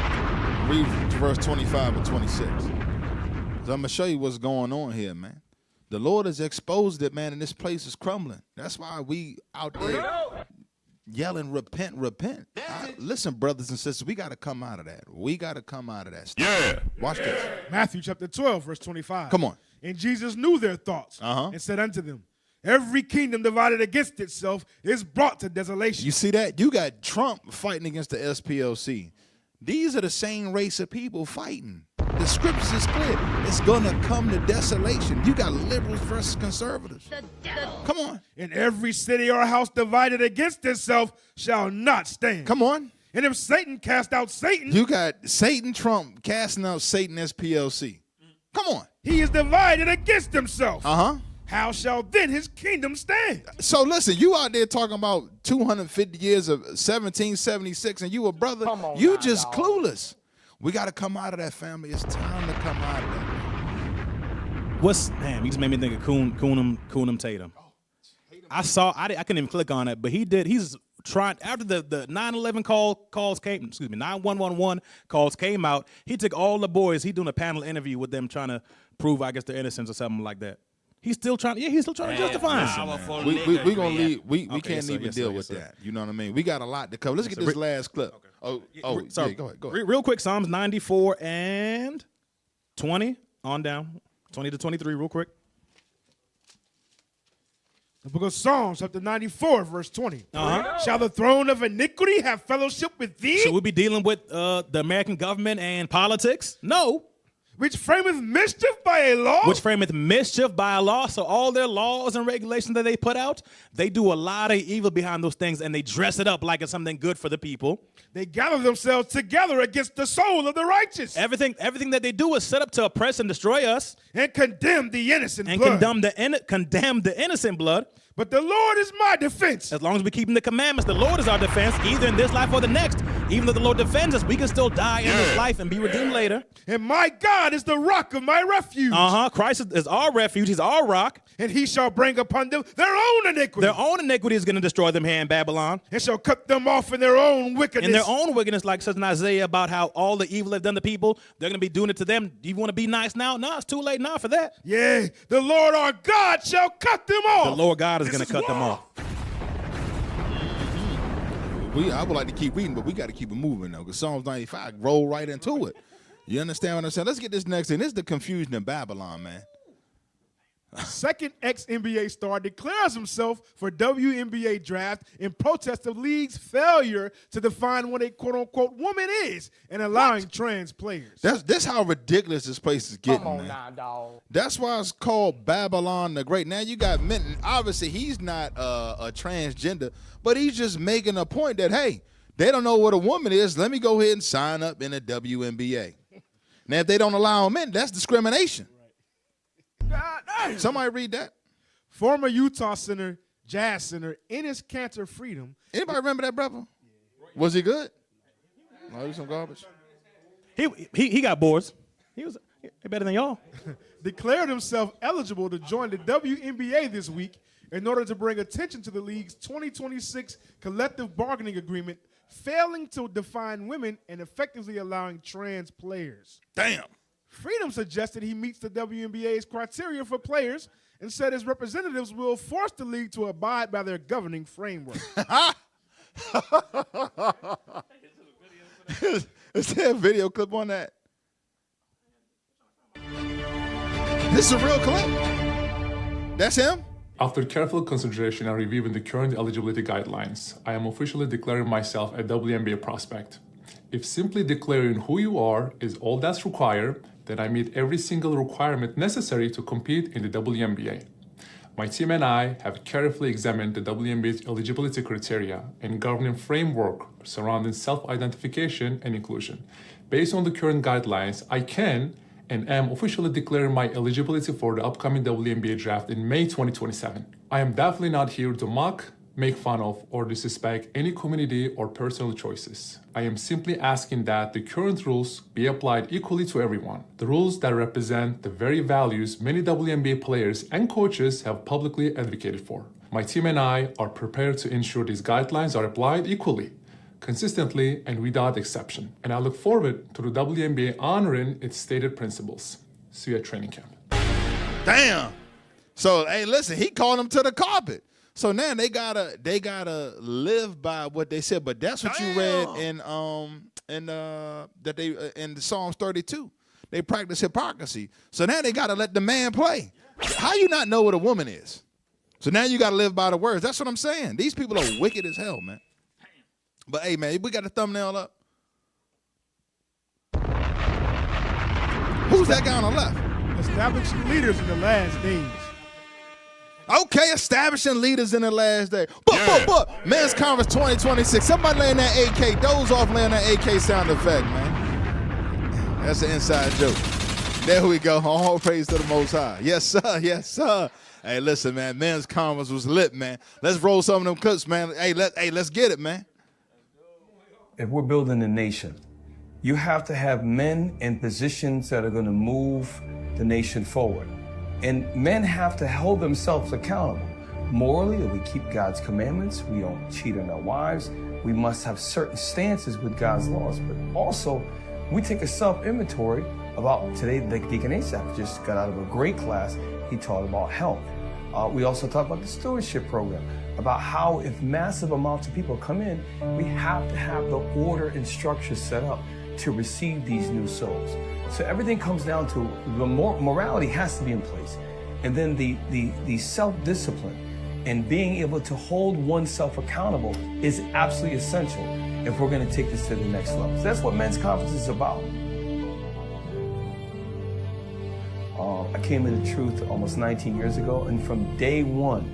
Read verse 25 and 26. So I'm going to show you what's going on here, man. The Lord has exposed it, man, and this place is crumbling. That's why we out there yelling, repent, repent. Listen, brothers and sisters, we got to come out of that. We got to come out of that stuff. Yeah. Watch this. Matthew chapter 12, verse 25. Come on. And Jesus knew their thoughts and said unto them, every kingdom divided against itself is brought to desolation. You see that? You got Trump fighting against the SPLC. These are the same race of people fighting. The scriptures is clear. It's going to come to desolation. You got liberals versus conservatives. Come on. And every city or house divided against itself shall not stand. Come on. And if Satan cast out Satan. You got Satan Trump casting out Satan SPLC. Come on. He is divided against himself. Uh-huh. How shall then his kingdom stand? So listen, you out there talking about 250 years of 1776 and you a brother, you just clueless. We got to come out of that, family. It's time to come out of that. Damn, you just made me think of Coonum Tatum. I couldn't even click on it, but he's trying, after the 9/11 calls came, 9111 calls came out, he took all the boys, he doing a panel interview with them trying to prove, I guess, their innocence or something like that. He's still trying to justify him. We gonna leave. We can't even deal with that. You know what I mean? We got a lot to cover. Let's get this last clip. Okay. Sorry. Yeah, go ahead. Real quick, Psalms 94 and 20 on down. 20 to 23, real quick. The book of Psalms, chapter 94, verse 20. Shall the throne of iniquity have fellowship with thee? Should we be dealing with the American government and politics? No. which frameth mischief by a law. Which frameth mischief by a law. So all their laws and regulations that they put out, they do a lot of evil behind those things, and they dress it up like it's something good for the people. They gather themselves together against the soul of the righteous. Everything that they do is set up to oppress and destroy us. And condemn the innocent and blood. condemn the innocent blood. But the Lord is my defense. As long as we keep the commandments, the Lord is our defense, either in this life or the next. Even though the Lord defends us, we can still die in this life and be redeemed later. And my God is the rock of my refuge. Christ is our refuge. He's our rock. And he shall bring upon them their own iniquity. Their own iniquity is going to destroy them here in Babylon. And shall cut them off in their own wickedness. In their own wickedness, like it says in Isaiah about how all the evil they've done to people, they're going to be doing it to them. Do you want to be nice now? No, it's too late now for that. Yeah, the Lord our God shall cut them off. The Lord God is going to cut them off. I would like to keep reading, but we got to keep it moving, though, because Psalms 95 roll right into it. You understand what I'm saying? Let's get this next thing. This is the confusion in Babylon, man. Second ex-NBA star declares himself for WNBA draft in protest of league's failure to define what a quote-unquote woman is and allowing trans players. That's how ridiculous this place is getting, Come on man. now, dog. That's why it's called Babylon the Great. Now you got men. Obviously, he's not a transgender, but he's just making a point that, hey, they don't know what a woman is. Let me go ahead and sign up in a WNBA. Now, if they don't allow them in, that's discrimination. Somebody read that. Former Utah jazz center, Enes Kanter Freedom. Anybody remember that brother? Was he good? Oh, he was some garbage. He got boards. He was better than y'all. Declared himself eligible to join the WNBA this week in order to bring attention to the league's 2026 collective bargaining agreement, failing to define women and effectively allowing trans players. Damn. Freedom suggested he meets the WNBA's criteria for players and said his representatives will force the league to abide by their governing framework. Is there a video clip on that? This is a real clip. That's him? After careful consideration and reviewing the current eligibility guidelines, I am officially declaring myself a WNBA prospect. If simply declaring who you are is all that's required, then I meet every single requirement necessary to compete in the WNBA. My team and I have carefully examined the WNBA's eligibility criteria and governing framework surrounding self-identification and inclusion. Based on the current guidelines, I can and am officially declaring my eligibility for the upcoming WNBA draft in May 2027. I am definitely not here to mock, make fun of, or disrespect any community or personal choices. I am simply asking that the current rules be applied equally to everyone. The rules that represent the very values many WNBA players and coaches have publicly advocated for. My team and I are prepared to ensure these guidelines are applied equally, consistently, and without exception. And I look forward to the WNBA honoring its stated principles. See you at training camp. Damn. So, hey, listen, he called him to the carpet. So now they gotta live by what they said, but that's what you read in the Psalms 32. They practice hypocrisy. So now they gotta let the man play. How you not know what a woman is? So now you gotta live by the words. That's what I'm saying. These people are wicked as hell, man. But hey, man, we got the thumbnail up. Who's that guy on the left? Establishing leaders in the last days. Okay, establishing leaders in the last day. But, Men's Conference 2026. Somebody laying that AK. Doze off laying that AK sound effect, man. That's an inside joke. There we go. All praise to the Most High. Yes, sir. Yes, sir. Hey, listen, man. Men's Conference was lit, man. Let's roll some of them clips, man. Hey, let's get it, man. If we're building a nation, you have to have men in positions that are going to move the nation forward. And men have to hold themselves accountable. Morally, we keep God's commandments. We don't cheat on our wives. We must have certain stances with God's laws. But also, we take a self-inventory about today. Like Deacon Asaph just got out of a great class. He taught about health. We also talk about the stewardship program, about how if massive amounts of people come in, we have to have the order and structure set up to receive these new souls. So everything comes down to the morality has to be in place. And then the self-discipline and being able to hold oneself accountable is absolutely essential if we're going to take this to the next level. So that's what Men's Conference is about. I came into truth almost 19 years ago, and from day one,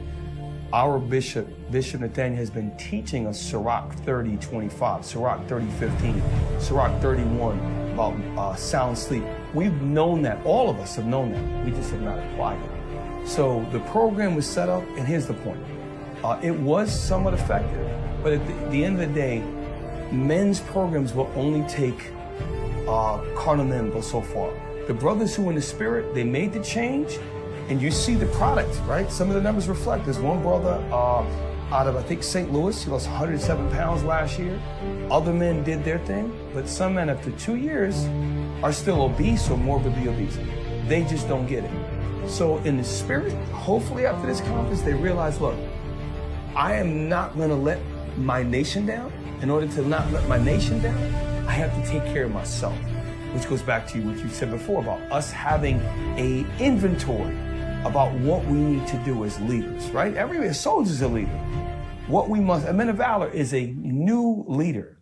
our Bishop Nathaniel, has been teaching us Sirach 30:25, Sirach 30:15, Sirach 31 about sound sleep. We've known that, all of us have known that, we just have not applied it. So the program was set up, and here's the point. It was somewhat effective, but at the end of the day, men's programs will only take carnal men go so far. The brothers who in the spirit, they made the change, and you see the product, right? Some of the numbers reflect. There's one brother out of, I think, St. Louis. He lost 107 pounds last year. Other men did their thing, but some men after 2 years are still obese or morbidly obese. They just don't get it. So in the spirit, hopefully after this conference, they realize, look, I am not gonna let my nation down. In order to not let my nation down, I have to take care of myself, which goes back to what you said before about us having a inventory about what we need to do as leaders, right? Every soldier is a leader. What we must, a man of valor is a new leader.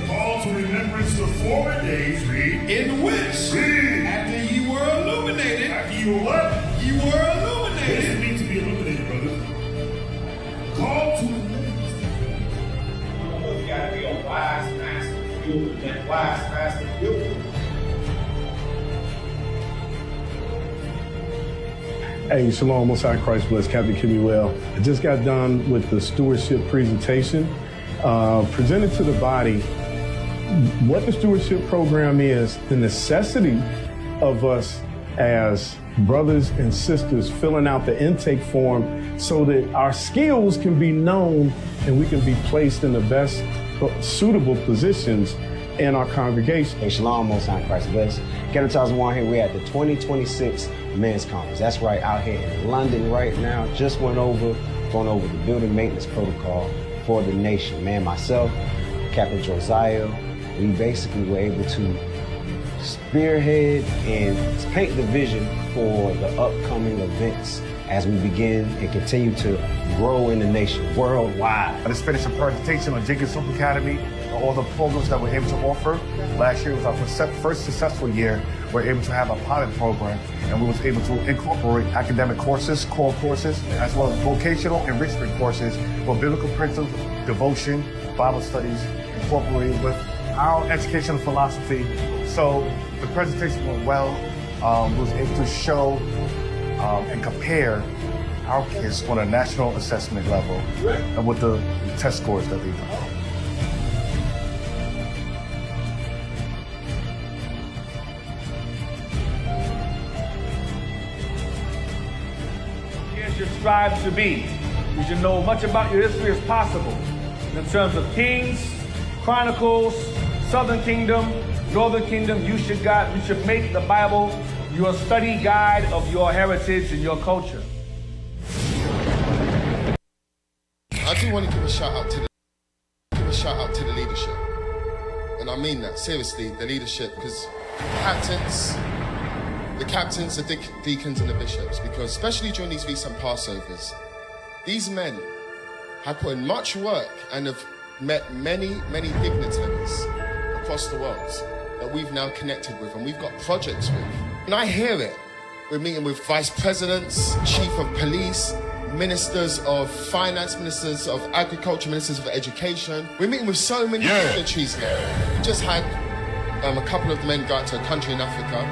Call to remembrance the former days, read. In which, read. after ye were illuminated, After you were what? ye were What does illuminated. it mean to be illuminated, brothers? Call to You gotta be a wise master. You that wise master. Hey, Shalom, Most High Christ bless, Captain Kimuel. I just got done with the stewardship presentation. Presented to the body what the stewardship program is, the necessity of us as brothers and sisters filling out the intake form so that our skills can be known and we can be placed in the best suitable positions in our congregation. Hey, Shalom, Most High Christ bless. Captain Charles Warren here. We're at the 2026 Men's Conference. That's right, out here in London right now. Just going over the building maintenance protocol for the nation. Man, myself, Captain Josiah, we basically were able to spearhead and paint the vision for the upcoming events as we begin and continue to grow in the nation worldwide. I just finished a presentation on Jenkins Hope Academy, all the programs that we're able to offer. Last year was our first successful year. We're able to have a pilot program, and we was able to incorporate academic courses, core courses, as well as vocational enrichment courses for biblical principles, devotion, Bible studies, incorporated with our educational philosophy. So the presentation went well. We was able to show and compare our kids on a national assessment level and with the test scores that they've done. As you strive to be, you should know much about your history as possible in terms of kings, chronicles, southern kingdom, northern kingdom. You should make the Bible your study guide of your heritage and your culture. I do want to give a shout out to the leadership, and I mean that seriously. The leadership, because the captains, the deacons, and the bishops, because especially during these recent Passovers, these men have put in much work and have met many dignitaries across the world that we've now connected with and we've got projects with. And I hear it. We're meeting with vice presidents, chief of police, ministers of finance, ministers of agriculture, ministers of education. We're meeting with so many dignitaries now. We just had a couple of men go out to a country in Africa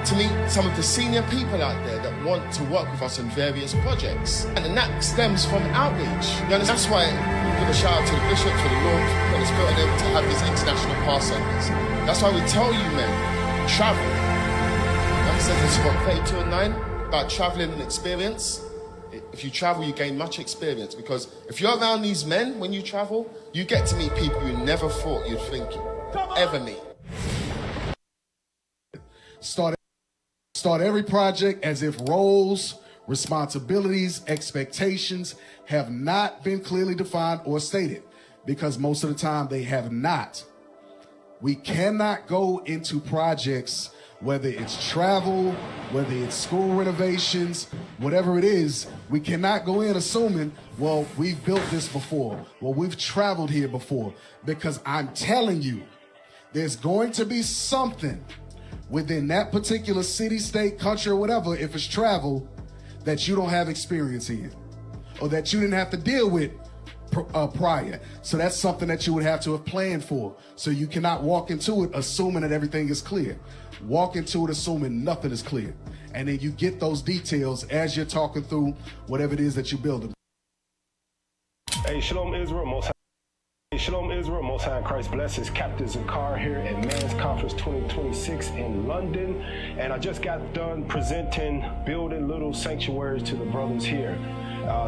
to meet some of the senior people out there that want to work with us on various projects. And that stems from outreach. You understand? That's why we give a shout out to the bishops, to the lords, and the spirit of them to have these international Passovers. That's why we tell you, men, travel. Like it says in Sirach 32:9 about traveling and experience. If you travel, you gain much experience, because if you're around these men when you travel, you get to meet people you never thought you'd think you'd ever meet. Start every project as if roles Responsibilities, expectations have not been clearly defined or stated because most of the time they have not. We cannot go into projects, whether it's travel, whether it's school renovations, whatever it is, we cannot go in assuming, well, we've built this before, well, we've traveled here before, because I'm telling you, there's going to be something within that particular city, state, country, or whatever, if it's travel, that you don't have experience in, or that you didn't have to deal with prior. So that's something that you would have to have planned for. So you cannot walk into it assuming that everything is clear. Walk into it assuming nothing is clear. And then you get those details as you're talking through whatever it is that you're building. Hey, Shalom Israel, Most High. Hey, Shalom Israel, Most High in Christ blesses. Captain Zakar here at Men's Conference 2026 in London. And I just got done presenting building little sanctuaries to the brothers here.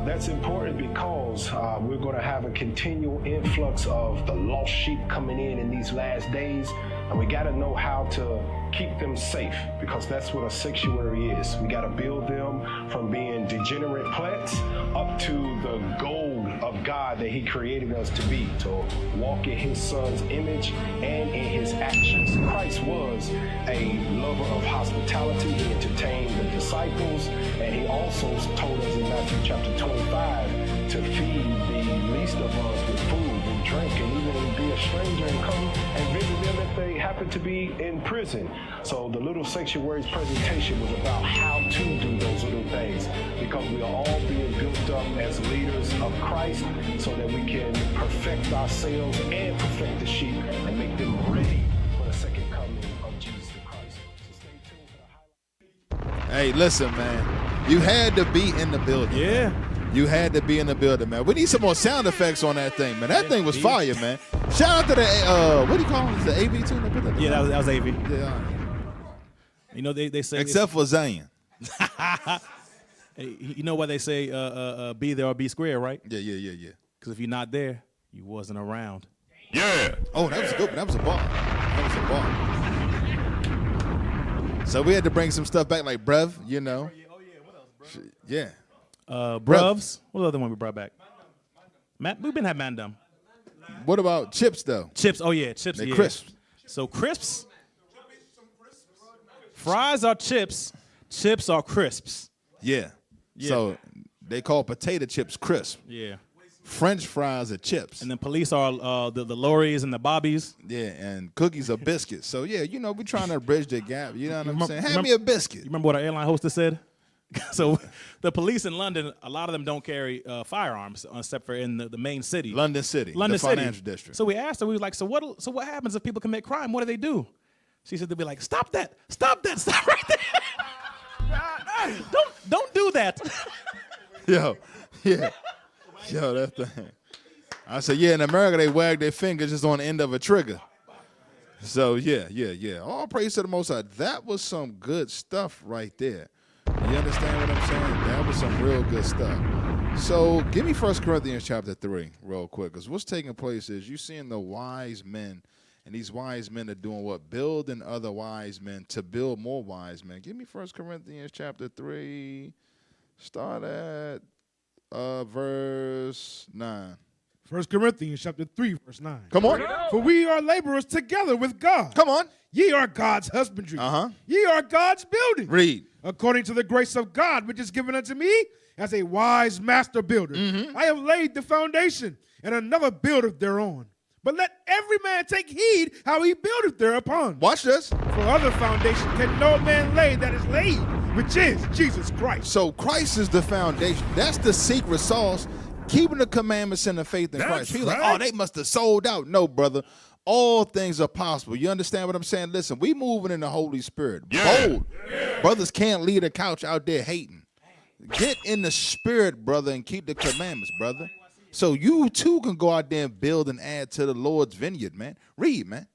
That's important because we're going to have a continual influx of the lost sheep coming in these last days. And we got to know how to keep them safe, because that's what a sanctuary is. We got to build them from being degenerate plants up to the gold of God that he created us to be, to walk in his son's image and in his actions. Christ was a lover of hospitality. He entertained the disciples, and he also told us in Matthew chapter 25 to feed the least of us with food and drink, and even be a stranger and come and visit them if they happen to be in prison. So the little sanctuaries presentation was about how to do those little things, because we are all being built up as leaders of Christ so that we can perfect ourselves and perfect the sheep and make them ready for the second coming of Jesus Christ. So stay tuned for the highlights. Hey, listen, man. You had to be in the building. Yeah. Man. You had to be in the building, man. We need some more sound effects on that thing, man. That thing was fire, man. Shout out to the, what do you call it? Is the AV too? Yeah, that was AV. Yeah. You know, they say... Except for Zion. Hey, you know why they say be there or be square, right? Yeah. Because if you're not there, you wasn't around. Yeah. Oh, that was a good one. That was a bar. So we had to bring some stuff back like Brev, you know. Oh, yeah. What else, bro? Yeah. Brevs. What other one we brought back? We've been having Mandem. What about chips, though? Chips. Oh, yeah. Chips. They yeah. crisps. So crisps. Fries are chips. Chips are crisps. Yeah. So they call potato chips crisp. Yeah. French fries are chips. And then police are the lorries and the bobbies. Yeah, and cookies are biscuits. So, yeah, you know, we're trying to bridge the gap. You know what I'm saying? Hand me a biscuit. You remember what our airline hostess said? So the police in London, a lot of them don't carry firearms except for in the main city. London City, London the City. financial district. So we asked her, we was like, so what happens if people commit crime? What do they do? She said they'll be like, stop that, stop right there. Don't do that. Yo, that thing. I said, yeah, in America they wag their fingers just on the end of a trigger. So yeah. All praise to the Most High. That was some good stuff right there. You understand what I'm saying? That was some real good stuff. So give me 1 Corinthians chapter 3 real quick, because what's taking place is you seeing the wise men, and these wise men are doing what? Building other wise men to build more wise men. Give me 1 Corinthians chapter 3. Start at verse 9. 1 Corinthians chapter 3, verse 9. Come on. For we are laborers together with God. Come on. Ye are God's husbandry. Uh-huh. Ye are God's building. Read. According to the grace of God, which is given unto me as a wise master builder. I have laid the foundation, and another buildeth thereon. But let every man take heed how he buildeth thereupon. Watch this. For other foundation can no man lay that is laid, which is Jesus Christ. So Christ is the foundation. That's the secret sauce. Keeping the commandments and the faith in Christ. People like, oh, they must have sold out. No, brother. All things are possible. You understand what I'm saying? Listen, we moving in the Holy Spirit. Bold. Brothers can't leave the couch out there hating. Get in the spirit, brother, and keep the commandments, brother. So you too can go out there and build and add to the Lord's vineyard, man. Read, man.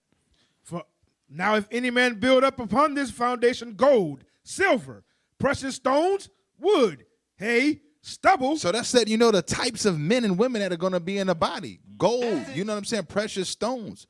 For now, if any man build up upon this foundation gold, silver, precious stones, wood, hay, stubble. So that's that, you know, the types of men and women that are going to be in the body. Gold, you know what I'm saying? Precious stones,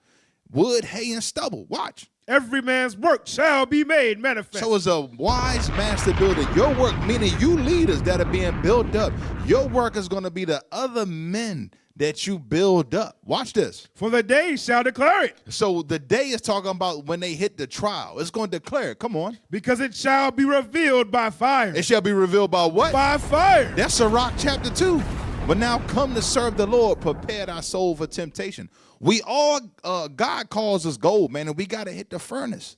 wood, hay, and stubble. Watch. Every man's work shall be made manifest. So as a wise master builder, your work, meaning you leaders that are being built up, your work is going to be the other men that you build up. Watch this. For the day shall declare it. So the day is talking about when they hit the trial. It's going to declare it. Come on. Because it shall be revealed by fire. It shall be revealed by what? By fire. That's Sirach chapter 2. But now come to serve the Lord, prepare our soul for temptation. We all, God calls us gold, man, and we got to hit the furnace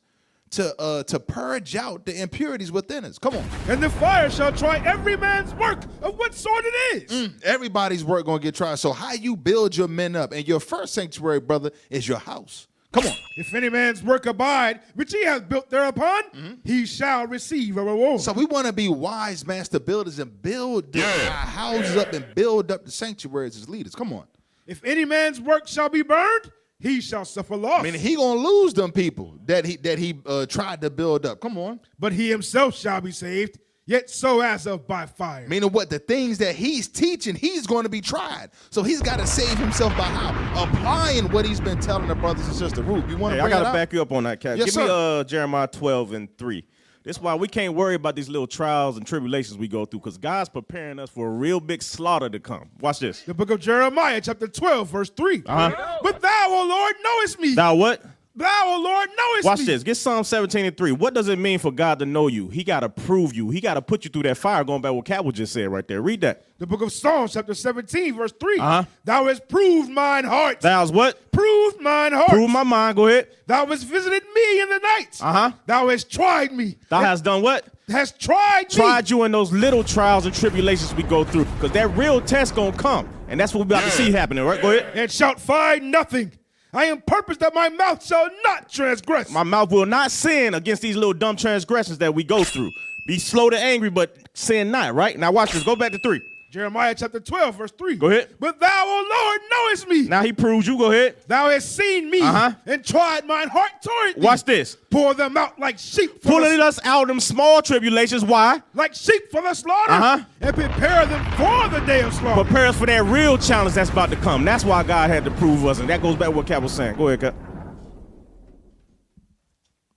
to purge out the impurities within us. Come on. And the fire shall try every man's work of what sort it is. Everybody's work going to get tried. So how you build your men up, and your first sanctuary, brother, is your house. Come on. If any man's work abide, which he has built thereupon, he shall receive a reward. So we want to be wise master builders and build our houses up and build up the sanctuaries as leaders. Come on. If any man's work shall be burned, he shall suffer loss. I mean, he gonna lose them people that he tried to build up. Come on. But he himself shall be saved, yet so as of by fire. Meaning what? The things that he's teaching, he's going to be tried. So he's got to save himself by how? Applying what he's been telling the brothers and sisters. Ruth, you want to I got to back you up on that, Cap. Yes, Give sir. me Jeremiah 12:3. This is why we can't worry about these little trials and tribulations we go through, because God's preparing us for a real big slaughter to come. Watch this. The book of Jeremiah, chapter 12, verse 3. But thou, O Lord, knowest me. Thou what? Thou, O Lord, knowest me. Watch this. Get Psalm 17:3. What does it mean for God to know you? He got to prove you. He got to put you through that fire, going back what Cal just said right there. Read that. The book of Psalms, chapter 17, verse 3. Thou hast proved mine heart. Thou's what? Proved mine heart. Prove my mind. Go ahead. Thou hast visited me in the night. Thou hast tried me. Thou hast done what? Hast tried me. Tried you in those little trials and tribulations we go through, because that real test going to come. And that's what we're about to see happening, right? Go ahead. And shalt find nothing. I am purposed that my mouth shall not transgress. My mouth will not sin against these little dumb transgressions that we go through. Be slow to angry, but sin not, right? Now watch this. Go back to 3. Jeremiah chapter 12, verse 3. Go ahead. But thou, O Lord, knowest me. Now he proves you. Go ahead. Thou hast seen me and tried mine heart toward thee. Watch this. Pour them out like sheep. Pulling us out of them small tribulations. Why? Like sheep for the slaughter. And prepare them for the day of slaughter. Prepare us for that real challenge that's about to come. That's why God had to prove us. And that goes back to what Cap was saying. Go ahead, Cap.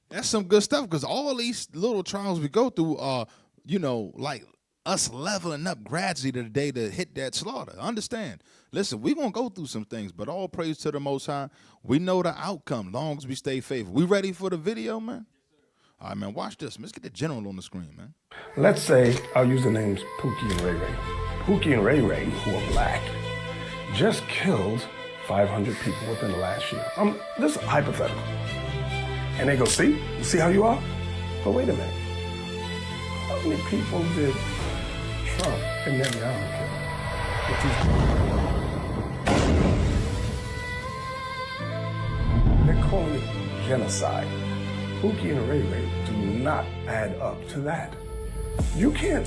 That's some good stuff, because all these little trials we go through are, like us leveling up gradually to the day to hit that slaughter. Understand? Listen, we're going to go through some things, but all praise to the Most High. We know the outcome, long as we stay faithful. We ready for the video, man? All right, man, watch this. Let's get the general on the screen, man. Let's say, I'll use the names Pookie and Ray Ray. Pookie and Ray Ray, who are black, just killed 500 people within the last year. This is hypothetical. And they go, see? You see how you are? But wait a minute. How many people did Trump and Netanyahu kill? They're calling it genocide. Pookie and Ray Ray do not add up to that. You can't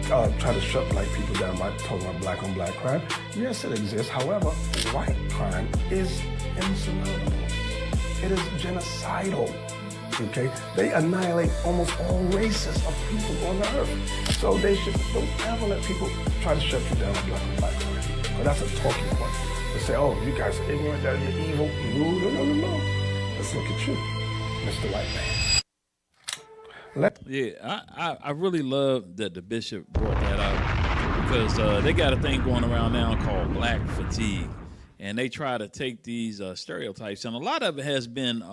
try to shut black people down by talking about black on black crime. Yes, it exists. However, white crime is insurmountable. It is genocidal. Okay? They annihilate almost all races of people on the earth. So don't ever let people try to shut you down on black on black crime. But that's a talking point. They say, oh, you guys are ignorant, that you're evil. No. Let's look at you, Mr. White Man. I really love that the bishop brought that up, because they got a thing going around now called black fatigue, and they try to take these stereotypes, and a lot of it has been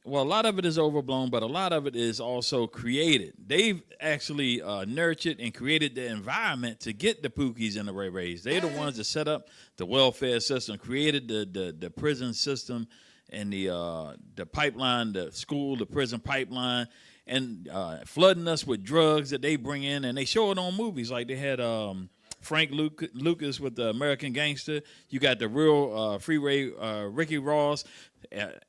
well, a lot of it is overblown, but a lot of it is also created. They've actually nurtured and created the environment to get the Pookies and the Ray Rays. They're the ones that set up the welfare system, created the prison system, and the pipeline, the school, the prison pipeline, and flooding us with drugs that they bring in, and they show it on movies. Like they had Frank Lucas with the American Gangster. You got the real Freeway Ricky Ross.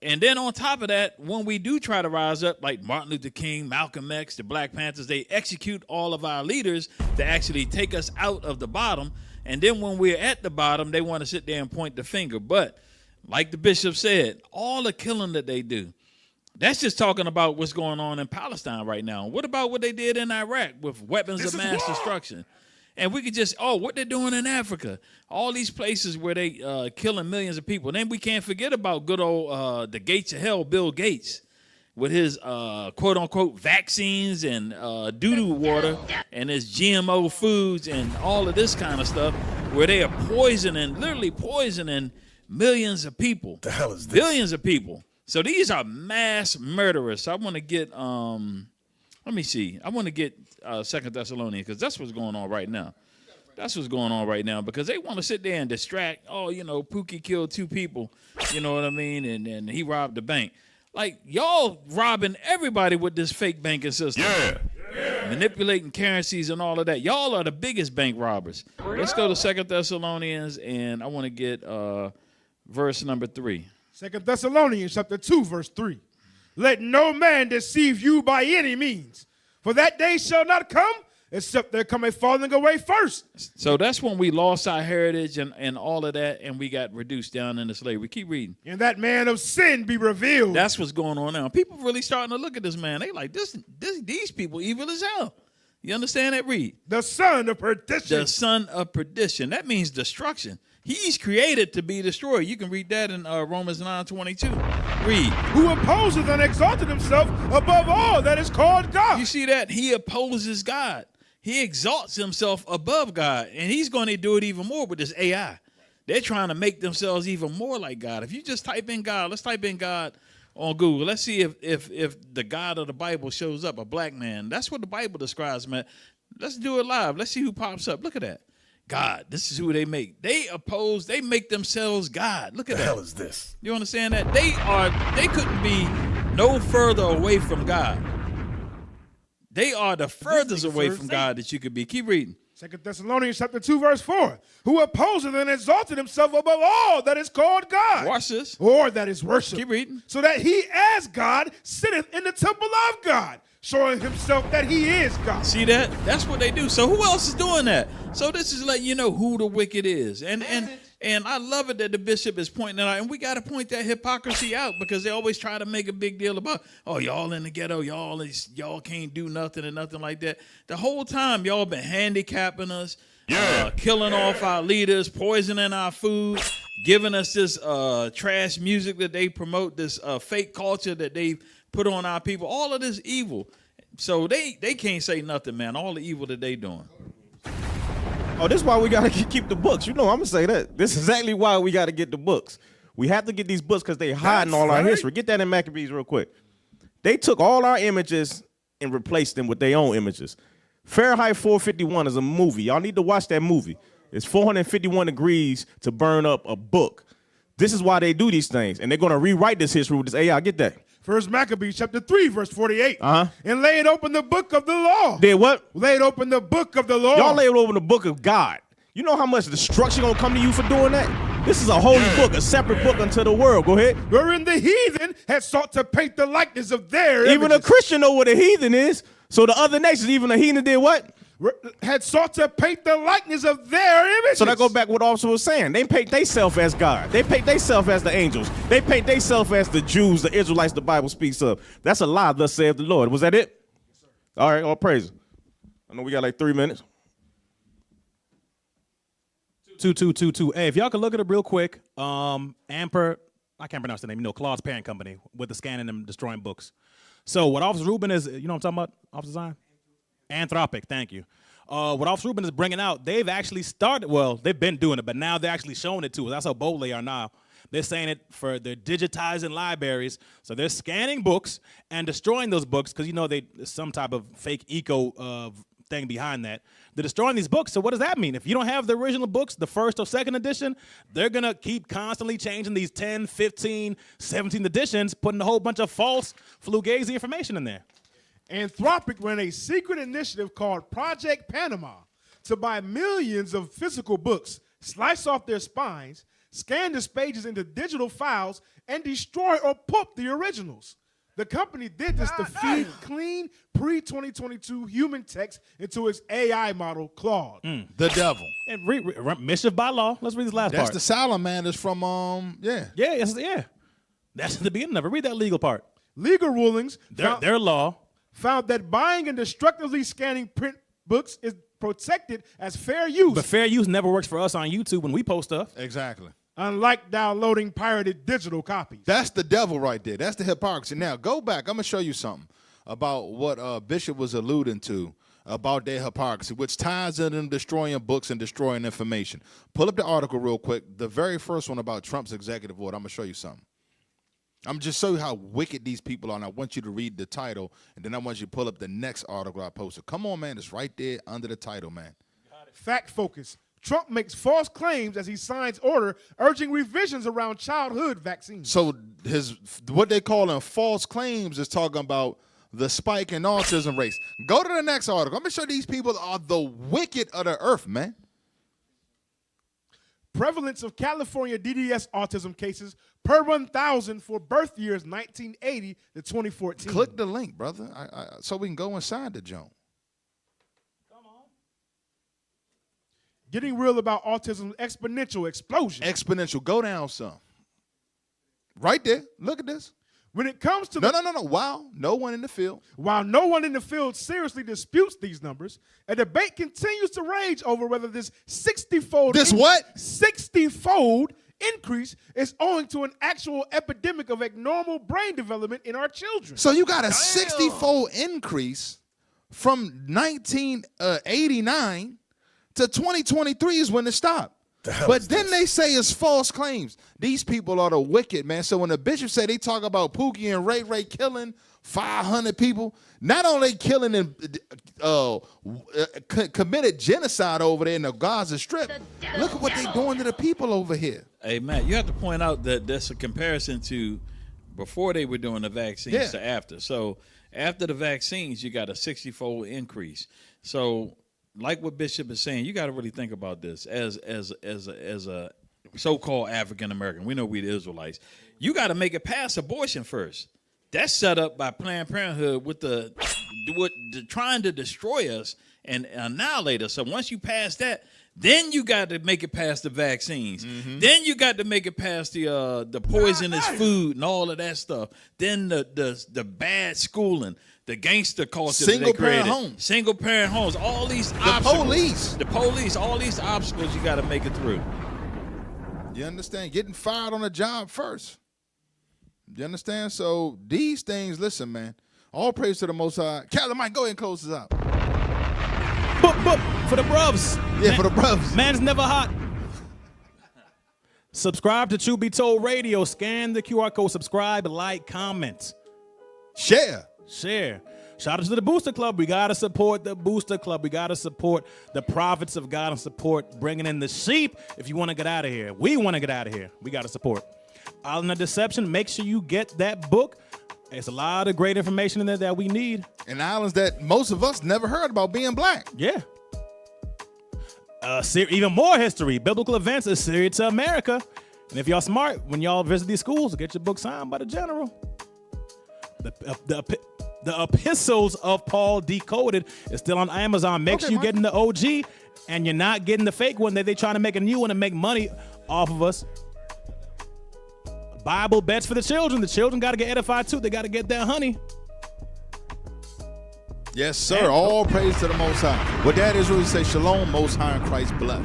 And then on top of that, when we do try to rise up, like Martin Luther King, Malcolm X, the Black Panthers, they execute all of our leaders to actually take us out of the bottom. And then when we're at the bottom, they want to sit there and point the finger. But like the bishop said, all the killing that they do, that's just talking about what's going on in Palestine right now. What about what they did in Iraq with weapons of mass destruction? And we could just, what they're doing in Africa. All these places where they killing millions of people. Then we can't forget about good old the gates of hell, Bill Gates, with his quote-unquote vaccines and doo-doo water and his GMO foods and all of this kind of stuff, where they are literally poisoning millions of people. The hell is this? Billions of people. So these are mass murderers. So I want to get, let me see. I want to get 2 Thessalonians, because that's what's going on right now. That's what's going on right now, because they want to sit there and distract. Pookie killed 2 people, you know what I mean? And he robbed the bank. Like, y'all robbing everybody with this fake banking system. Yeah. Manipulating currencies and all of that. Y'all are the biggest bank robbers. Let's go to 2 Thessalonians, and I want to get verse number 3. 2 Thessalonians chapter 2, verse 3. Let no man deceive you by any means, for that day shall not come, except there come a falling away first. So that's when we lost our heritage and all of that, and we got reduced down into slavery. Keep reading. And that man of sin be revealed. That's what's going on now. People really starting to look at this man. They like, these people evil as hell. You understand that? Read. The son of perdition. The son of perdition. That means destruction. He's created to be destroyed. You can read that in Romans 9:22. Read. Who opposes and exalted himself above all that is called God. You see that? He opposes God. He exalts himself above God, and he's going to do it even more with this AI. They're trying to make themselves even more like God. If you just type in God, let's type in God on Google. Let's see if the God of the Bible shows up, a black man. That's what the Bible describes, man. Let's do it live. Let's see who pops up. Look at that. God. This is who they make. They make themselves God. Look at that. The hell is this? You understand that? They couldn't be no further away from God. They are the furthest away from God that you could be. Keep reading. 2 Thessalonians chapter 2, verse 4. Who opposes and exalted himself above all that is called God. Watch this. Or that is worship. Keep reading. So that he as God sitteth in the temple of God, showing himself that he is God. See that? That's what they do. So who else is doing that? So this is letting you know who the wicked is. And I love it that the bishop is pointing that out. And we got to point that hypocrisy out, because they always try to make a big deal about, y'all in the ghetto, y'all can't do nothing and nothing like that. The whole time y'all been handicapping us, killing off our leaders, poisoning our food, giving us this trash music that they promote, this fake culture that they've put on our people. All of this evil. So they can't say nothing, man. All the evil that they doing. Oh, this is why we got to keep the books. I'm going to say that. This is exactly why we got to get the books. We have to get these books because they hiding all our history. Get that in Maccabees real quick. They took all our images and replaced them with their own images. Fahrenheit 451 is a movie. Y'all need to watch that movie. It's 451 degrees to burn up a book. This is why they do these things. And they're going to rewrite this history with this AI. Get that. First Maccabees chapter 3, verse 48. And laid open the book of the law. Did what? Laid open the book of the law. Y'all laid open the book of God. You know how much destruction gonna come to you for doing that? This is a holy book, a separate book unto the world. Go ahead. Wherein the heathen had sought to paint the likeness of their Even images. a Christian know what a heathen is. So the other nations, even a heathen did what? Had sought to paint the likeness of their images. So that go back what Officer was saying. They paint themselves as God. They paint themselves as the angels. They paint themselves as the Jews, the Israelites the Bible speaks of. That's a lie, thus saith the Lord. Was that it? Yes, sir. All right, all praise. I know we got like 3 minutes. 2222. Hey, if y'all could look at it real quick, Amper, I can't pronounce the name, Claude's parent company with the scanning and destroying books. So what Officer Rubin is, you know what I'm talking about, Officer Zion? Anthropic, thank you. What Officer Rubin is bringing out, they've actually started, well, they've been doing it, but now they're actually showing it to us. That's how bold they are now. They're saying it for they're digitizing libraries. So they're scanning books and destroying those books because, there's some type of fake eco thing behind that. They're destroying these books. So what does that mean? If you don't have the original books, the first or second edition, they're going to keep constantly changing these 10, 15, 17 editions, putting a whole bunch of false, fugazi information in there. Anthropic ran a secret initiative called Project Panama to buy millions of physical books, slice off their spines, scan the pages into digital files, and destroy or pulp the originals. The company did this to feed clean pre-2022 human text into its AI model, Claude. The devil. And mischief by law. Let's read this last part. That's the salamanders from, Yeah. That's the beginning of it. Read that legal part. Legal rulings, their law, found that buying and destructively scanning print books is protected as fair use. But fair use never works for us on YouTube when we post stuff. Exactly. Unlike downloading pirated digital copies. That's the devil right there. That's the hypocrisy. Now, go back. I'm going to show you something about what Bishop was alluding to about their hypocrisy, which ties in them destroying books and destroying information. Pull up the article real quick. The very first one about Trump's executive order. I'm going to show you something. I'm just show you how wicked these people are. And I want you to read the title, and then I want you to pull up the next article I posted. Come on, man. It's right there under the title, man. Fact focus. Trump makes false claims as he signs order urging revisions around childhood vaccines. So what they call them false claims is talking about the spike in autism rates. Go to the next article. I'm going to show these people are the wicked of the earth, man. Prevalence of California DDS autism cases per 1,000 for birth years 1980 to 2014. Click the link, brother, so we can go inside the joint. Getting real about autism, exponential explosion. Exponential. Go down some. Right there. Look at this. When it comes to No. Wow. No one in the field. While no one in the field seriously disputes these numbers, a debate continues to rage over whether this 60-fold 60-fold increase is owing to an actual epidemic of abnormal brain development in our children. So you got a 60-fold increase from 1989 to 2023 is when it stopped. But then they say it's false claims. These people are the wicked, man. So when the bishop say they talk about Pookie and Ray killing 500 people, not only killing and committed genocide over there in the Gaza Strip, look at what they're doing to the people over here. Hey, Matt, you have to point out that that's a comparison to before they were doing the vaccines to after. So after the vaccines, you got a 60-fold increase. So like what Bishop is saying, you got to really think about this as a so-called African American. We know we the Israelites. You got to make it past abortion first. That's set up by Planned Parenthood with the trying to destroy us and annihilate us. So once you pass that, then you got to make it past the vaccines. Mm-hmm. Then you got to make it past the poisonous food and all of that stuff. Then the bad schooling. The gangster culture that they created. Single parent homes. All these obstacles. The police. All these obstacles you got to make it through. You understand? Getting fired on a job first. You understand? So these things, listen, man. All praise to the Most High. Calvin, Mike, go ahead and close this out. Boop, for the bruvs. Yeah, for the bruvs. Man's never hot. Subscribe to Truth Be Told Radio. Scan the QR code. Subscribe, like, comment. Share. Shout out to the Booster Club. We got to support the Booster Club. We got to support the prophets of God and support bringing in the sheep if you want to get out of here. We want to get out of here. We got to support. Island of Deception, make sure you get that book. There's a lot of great information in there that we need. And islands that most of us never heard about being black. Yeah. Even more history. Biblical Events is Syria to America. And if y'all smart, when y'all visit these schools, get your book signed by the general. The Epistles of Paul Decoded is still on Amazon. Make sure you're getting the OG and you're not getting the fake one that they trying to make a new one and make money off of us. Bible bets for the children. The children got to get edified too. They got to get their honey. Yes, sir. All praise to the Most High. With that, Israel say shalom, Most High in Christ bless.